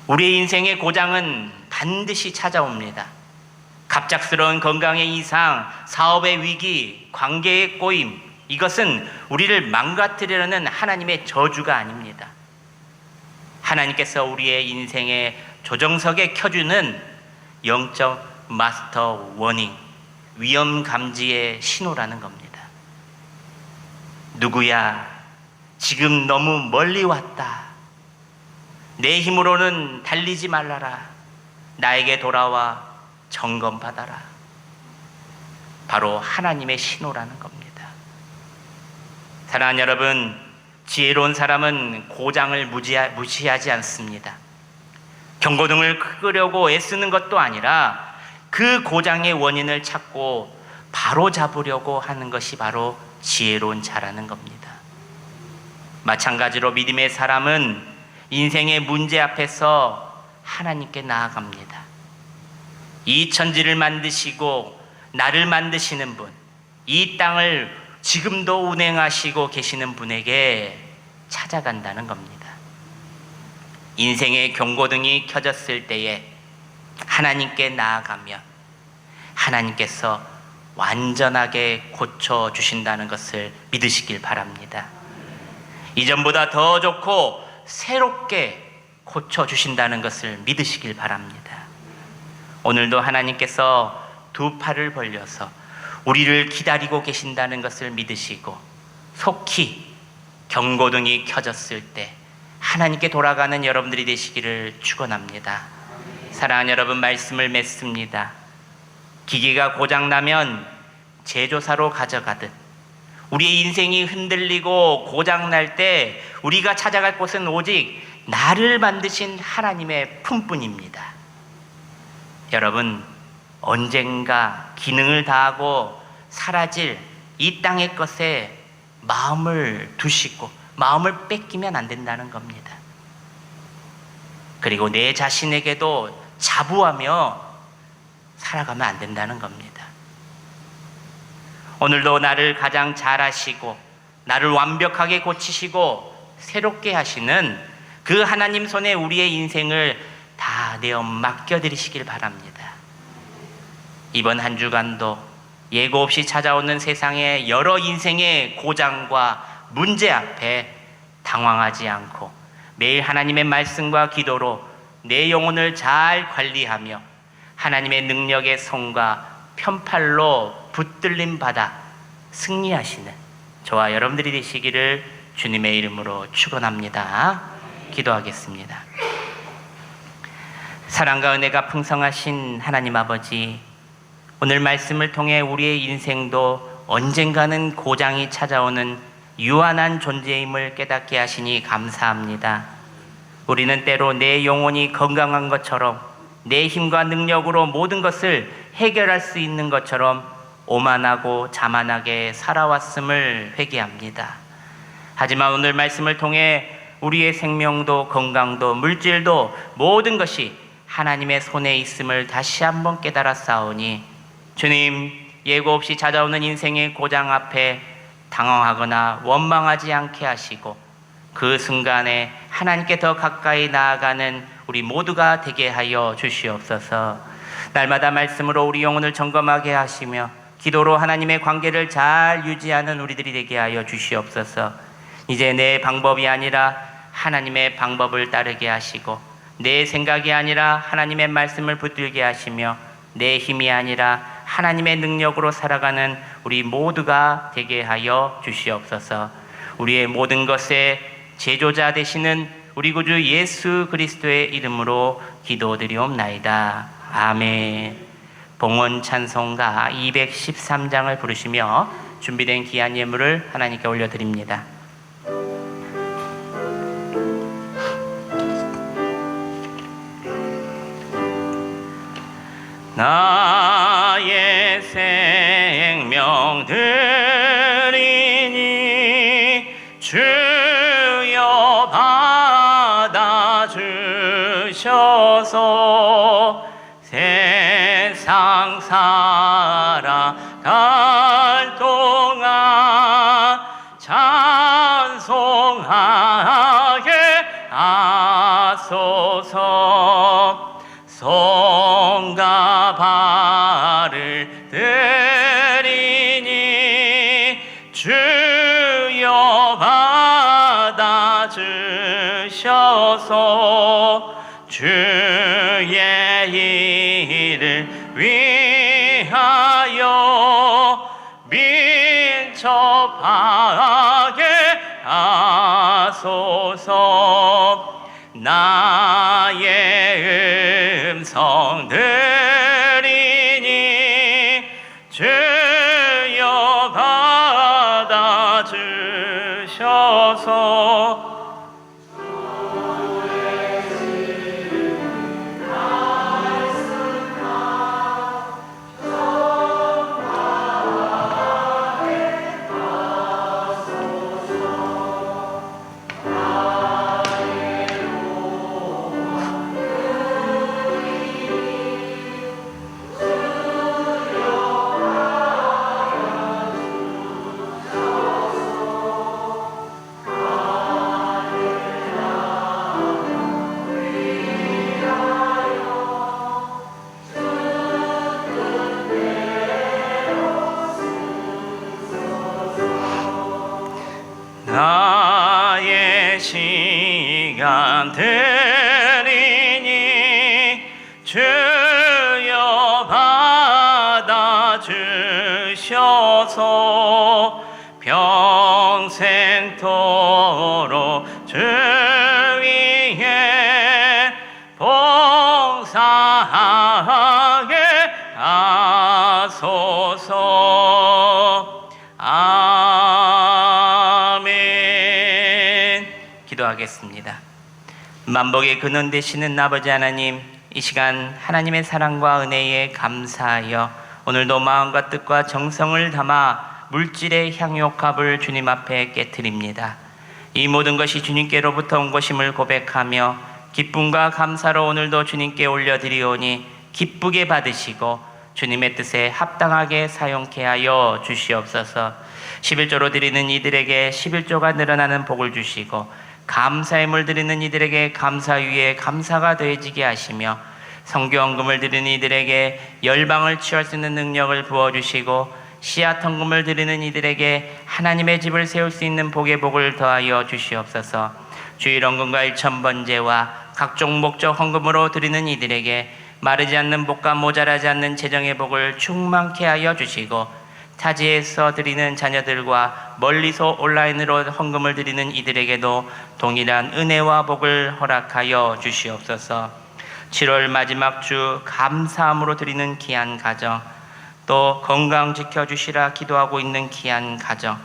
우리의 인생의 고장은 반드시 찾아옵니다. 갑작스러운 건강의 이상, 사업의 위기, 관계의 꼬임, 이것은 우리를 망가뜨리려는 하나님의 저주가 아닙니다. 하나님께서 우리의 인생의 조정석에 켜주는 영적 마스터 워닝, 위험 감지의 신호라는 겁니다. 누구야, 지금 너무 멀리 왔다. 내 힘으로는 달리지 말라라. 나에게 돌아와 점검받아라. 바로 하나님의 신호라는 겁니다. 사랑하는 여러분, 지혜로운 사람은 고장을 무시하지 않습니다. 경고등을 끄려고 애쓰는 것도 아니라 그 고장의 원인을 찾고 바로 잡으려고 하는 것이 바로 지혜로운 자라는 겁니다. 마찬가지로 믿음의 사람은 인생의 문제 앞에서 하나님께 나아갑니다. 이 천지를 만드시고 나를 만드시는 분, 이 땅을 지금도 운행하시고 계시는 분에게 찾아간다는 겁니다. 인생의 경고등이 켜졌을 때에 하나님께 나아가면 하나님께서 완전하게 고쳐주신다는 것을 믿으시길 바랍니다. 이전보다 더 좋고 새롭게 고쳐주신다는 것을 믿으시길 바랍니다. 오늘도 하나님께서 두 팔을 벌려서 우리를 기다리고 계신다는 것을 믿으시고 속히 경고등이 켜졌을 때 하나님께 돌아가는 여러분들이 되시기를 축원합니다. 사랑하는 여러분, 말씀을 맺습니다. 기계가 고장나면 제조사로 가져가듯 우리의 인생이 흔들리고 고장날 때 우리가 찾아갈 곳은 오직 나를 만드신 하나님의 품뿐입니다. 여러분, 언젠가 기능을 다하고 사라질 이 땅의 것에 마음을 두시고 마음을 뺏기면 안 된다는 겁니다. 그리고 내 자신에게도 자부하며 살아가면 안 된다는 겁니다. 오늘도 나를 가장 잘 아시고 나를 완벽하게 고치시고 새롭게 하시는 그 하나님 손에 우리의 인생을 다 내어 맡겨드리시길 바랍니다. 이번 한 주간도 예고 없이 찾아오는 세상의 여러 인생의 고장과 문제 앞에 당황하지 않고 매일 하나님의 말씀과 기도로 내 영혼을 잘 관리하며 하나님의 능력의 손과 편팔로 붙들림 받아 승리하시는 저와 여러분들이 되시기를 주님의 이름으로 축원합니다. 기도하겠습니다. 사랑과 은혜가 풍성하신 하나님 아버지, 오늘 말씀을 통해 우리의 인생도 언젠가는 고장이 찾아오는 유한한 존재임을 깨닫게 하시니 감사합니다. 우리는 때로 내 영혼이 건강한 것처럼, 내 힘과 능력으로 모든 것을 해결할 수 있는 것처럼 오만하고 자만하게 살아왔음을 회개합니다. 하지만 오늘 말씀을 통해 우리의 생명도 건강도 물질도 모든 것이 하나님의 손에 있음을 다시 한번 깨달아 싸우니, 주님, 예고 없이 찾아오는 인생의 고장 앞에 당황하거나 원망하지 않게 하시고 그 순간에 하나님께 더 가까이 나아가는 우리 모두가 되게 하여 주시옵소서. 날마다 말씀으로 우리 영혼을 점검하게 하시며 기도로 하나님의 관계를 잘 유지하는 우리들이 되게 하여 주시옵소서. 이제 내 방법이 아니라 하나님의 방법을 따르게 하시고, 내 생각이 아니라 하나님의 말씀을 붙들게 하시며, 내 힘이 아니라 하나님의 능력으로 살아가는 우리 모두가 되게 하여 주시옵소서. 우리의 모든 것의 제조자 되시는 우리 구주 예수 그리스도의 이름으로 기도드리옵나이다. 아멘. 봉헌 찬송가 213장을 부르시며 준비된 귀한 예물을 하나님께 올려드립니다. 나의 생명 드리니 주여 받아주셔서 세상 살아갈 동안 찬송하게 하소서. 손과 발을 드리니 주여 받아주셔서 주의 일을 위하여 민첩하게 하소서. 나의 음성 들리니 주여 받아주셔서 나의 시간 드리니 주여 받아주셔서 평생토록 주 위에 봉사하게 하소서. 아멘. 기도하겠습니다. 만복의 근원 되시는 아버지 하나님, 이 시간 하나님의 사랑과 은혜에 감사하여 오늘도 마음과 뜻과 정성을 담아 물질의 향유옥합을 주님 앞에 깨트립니다. 이 모든 것이 주님께로부터 온 것임을 고백하며 기쁨과 감사로 오늘도 주님께 올려드리오니 기쁘게 받으시고 주님의 뜻에 합당하게 사용케 하여 주시옵소서. 11조로 드리는 이들에게 11조가 늘어나는 복을 주시고, 감사의 물 드리는 이들에게 감사 위에 감사가 더해지게 하시며, 성교헌금을 드리는 이들에게 열방을 취할 수 있는 능력을 부어주시고, 씨앗 헌금을 드리는 이들에게 하나님의 집을 세울 수 있는 복의 복을 더하여 주시옵소서. 주일 헌금과 일천번제와 각종 목적 헌금으로 드리는 이들에게 마르지 않는 복과 모자라지 않는 재정의 복을 충만케 하여 주시고, 타지에서 드리는 자녀들과 멀리서 온라인으로 헌금을 드리는 이들에게도 동일한 은혜와 복을 허락하여 주시옵소서. 7월 마지막 주 감사함으로 드리는 귀한 가정, 또 건강 지켜주시라 기도하고 있는 귀한 가정,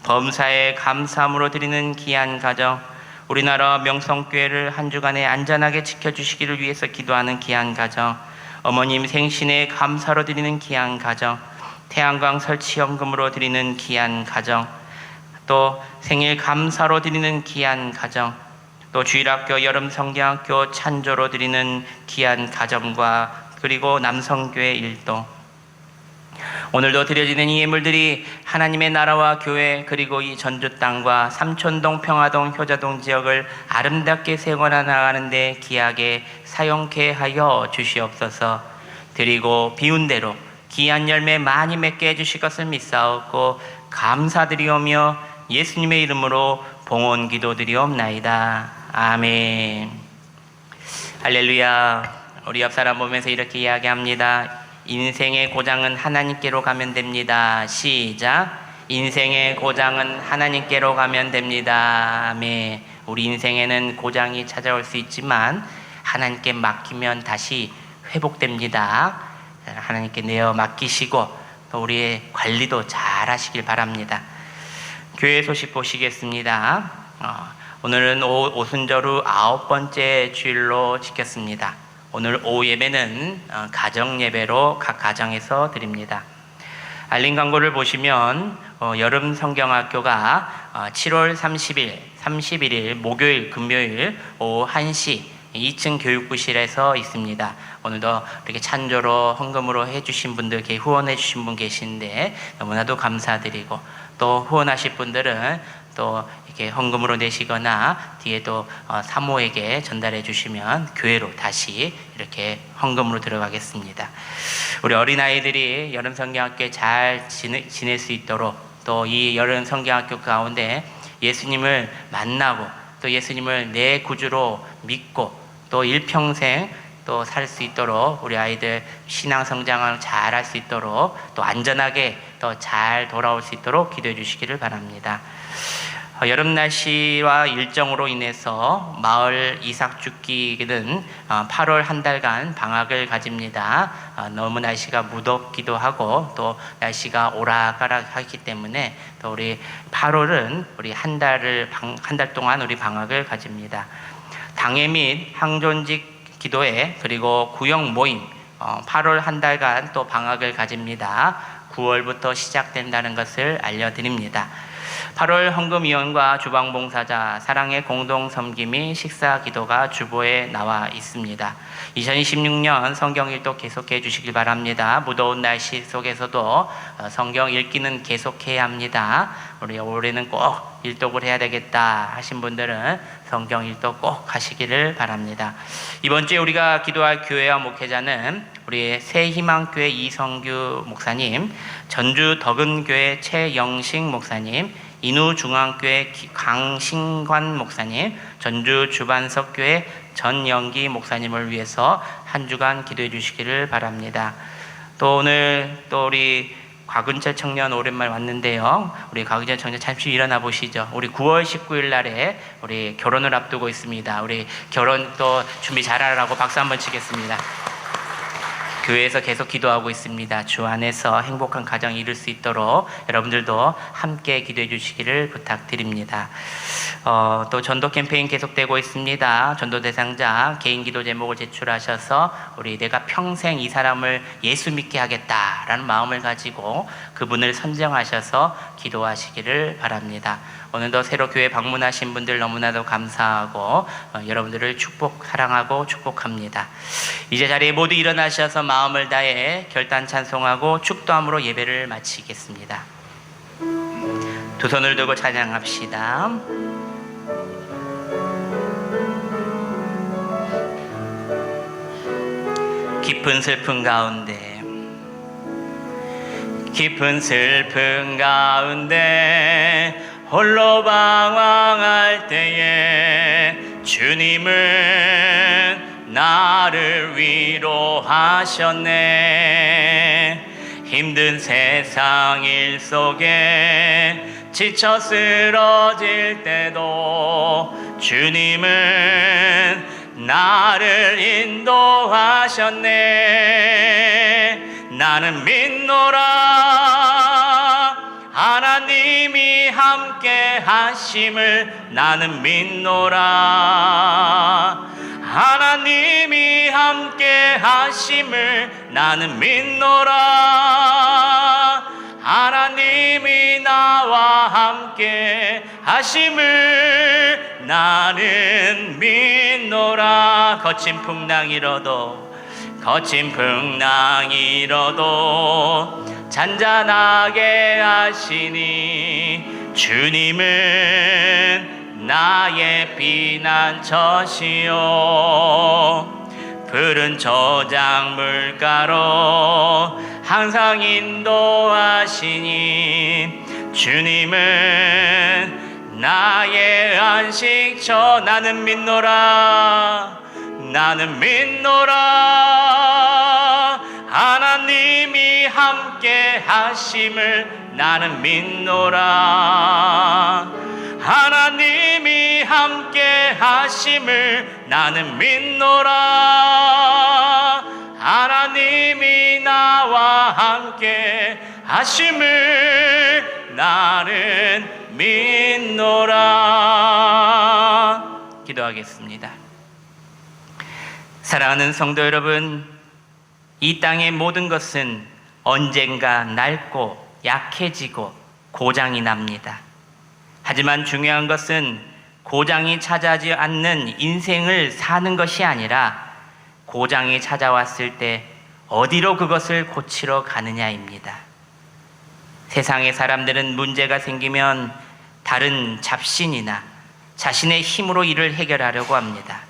범사에 감사함으로 드리는 귀한 가정, 우리나라 명성교회를 한 주간에 안전하게 지켜주시기를 위해서 기도하는 귀한 가정, 어머님 생신에 감사로 드리는 귀한 가정, 태양광 설치연금으로 드리는 귀한 가정, 또 생일 감사로 드리는 귀한 가정, 또 주일학교 여름성경학교 찬조로 드리는 귀한 가정과 그리고 남성교회 일동, 오늘도 드려지는 이 예물들이 하나님의 나라와 교회 그리고 이 전주 땅과 삼촌동, 평화동, 효자동 지역을 아름답게 세워나 나가는 데 귀하게 사용케 하여 주시옵소서. 드리고 비운 대로 귀한 열매 많이 맺게 해주실 것을 믿사옵고 감사드리오며 예수님의 이름으로 봉헌 기도드리옵나이다. 아멘. 할렐루야. 우리 옆 사람 보면서 이렇게 이야기합니다. 인생의 고장은 하나님께로 가면 됩니다. 시작. 인생의 고장은 하나님께로 가면 됩니다. 아멘. 우리 인생에는 고장이 찾아올 수 있지만 하나님께 맡기면 다시 회복됩니다. 하나님께 내어 맡기시고 또 우리의 관리도 잘 하시길 바랍니다. 교회 소식 보시겠습니다. 오늘은 오순절 후 9번째 주일로 지켰습니다. 오늘 오후 예배는 가정 예배로 각 가정에서 드립니다. 알림 광고를 보시면 여름 성경학교가 7월 31일 목요일 금요일 오후 1시 2층 교육부실에서 있습니다. 오늘도 이렇게 찬조로 헌금으로 해주신 분들, 후원해 주신 분 계신데 너무나도 감사드리고, 또 후원하실 분들은 또 이렇게 헌금으로 내시거나 뒤에 또 사모에게 전달해 주시면 교회로 다시 이렇게 헌금으로 들어가겠습니다. 우리 어린아이들이 여름 성경학교에 잘 지낼 수 있도록, 또 이 여름 성경학교 가운데 예수님을 만나고 또 예수님을 내 구주로 믿고 또 일평생 또 살 수 있도록, 우리 아이들 신앙 성장을 잘 할 수 있도록, 또 안전하게 또 잘 돌아올 수 있도록 기도해 주시기를 바랍니다. 여름 날씨와 일정으로 인해서 마을 이삭 죽기는 8월 한 달간 방학을 가집니다. 너무 날씨가 무덥기도 하고 또 날씨가 오락가락하기 때문에 또 우리 8월은 우리 한 달 동안 우리 방학을 가집니다. 당회 및 항존직 기도회 그리고 구역 모임 8월 한 달간 또 방학을 가집니다. 9월부터 시작된다는 것을 알려드립니다. 8월 헌금위원과 주방봉사자 사랑의 공동 섬김이 식사 기도가 주보에 나와 있습니다. 2026년 성경 일독 계속해 주시길 바랍니다. 무더운 날씨 속에서도 성경 읽기는 계속해야 합니다. 우리 올해는 꼭 일독을 해야 되겠다 하신 분들은 성경 일독 꼭 하시기를 바랍니다. 이번 주에 우리가 기도할 교회와 목회자는 우리 새희망교회 이성규 목사님, 전주 덕은교회 최영식 목사님, 인우중앙교회 강신관 목사님, 전주 주반석교회 전영기 목사님을 위해서 한 주간 기도해 주시기를 바랍니다. 또 오늘 또 우리 곽은철 청년 오랜만에 왔는데요. 우리 곽은철 청년 잠시 일어나 보시죠. 우리 9월 19일 날에 우리 결혼을 앞두고 있습니다. 우리 결혼 또 준비 잘하라고 박수 한번 치겠습니다. 교회에서 계속 기도하고 있습니다. 주 안에서 행복한 가정 이룰 수 있도록 여러분들도 함께 기도해 주시기를 부탁드립니다. 또 전도 캠페인 계속되고 있습니다. 전도 대상자 개인 기도 제목을 제출하셔서 우리 내가 평생 이 사람을 예수 믿게 하겠다라는 마음을 가지고 그분을 선정하셔서 기도하시기를 바랍니다. 오늘도 새로 교회 방문하신 분들 너무나도 감사하고 여러분들을 사랑하고 축복합니다. 이제 자리에 모두 일어나셔서 마음을 다해 결단 찬송하고 축도함으로 예배를 마치겠습니다. 두 손을 들고 찬양합시다. 깊은 슬픔 가운데 홀로 방황할 때에 주님은 나를 위로하셨네. 힘든 세상 일 속에 지쳐 쓰러질 때도 주님은 나를 인도하셨네. 나는 믿노라 하나님이 함께 하심을. 나는 믿노라 하나님이 함께 하심을. 나는 믿노라 하나님이 나와 함께 하심을. 나는 믿노라. 거친 풍랑 일어도 잔잔하게 하시니 주님은 나의 피난처시요. 푸른 저장 물가로 항상 인도하시니 주님은 나의 안식처. 나는 믿노라 하나님이 함께 하심을. 나는 믿노라 하나님이 함께 하심을. 나는 믿노라 하나님이 나와 함께 하심을. 나는 믿노라. 기도하겠습니다. 사랑하는 성도 여러분, 이 땅의 모든 것은 언젠가 낡고 약해지고 고장이 납니다. 하지만 중요한 것은 고장이 찾아오지 않는 인생을 사는 것이 아니라 고장이 찾아왔을 때 어디로 그것을 고치러 가느냐입니다. 세상의 사람들은 문제가 생기면 다른 잡신이나 자신의 힘으로 이를 해결하려고 합니다.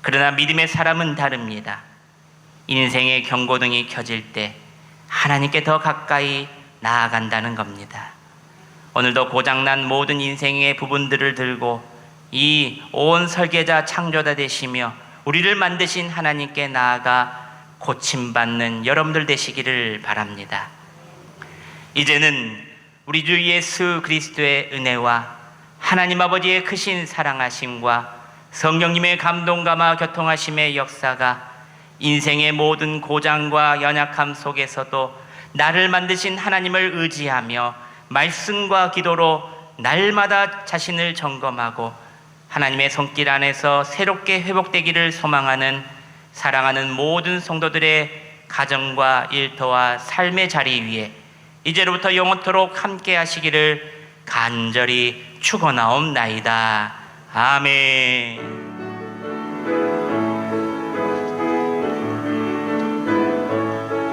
그러나 믿음의 사람은 다릅니다. 인생의 경고등이 켜질 때 하나님께 더 가까이 나아간다는 겁니다. 오늘도 고장난 모든 인생의 부분들을 들고 이 온 설계자 창조자 되시며 우리를 만드신 하나님께 나아가 고침받는 여러분들 되시기를 바랍니다. 이제는 우리 주 예수 그리스도의 은혜와 하나님 아버지의 크신 사랑하심과 성령님의 감동감화 교통하심의 역사가 인생의 모든 고장과 연약함 속에서도 나를 만드신 하나님을 의지하며 말씀과 기도로 날마다 자신을 점검하고 하나님의 손길 안에서 새롭게 회복되기를 소망하는 사랑하는 모든 성도들의 가정과 일터와 삶의 자리 위에 이제로부터 영원토록 함께 하시기를 간절히 축원하옵나이다. 아멘.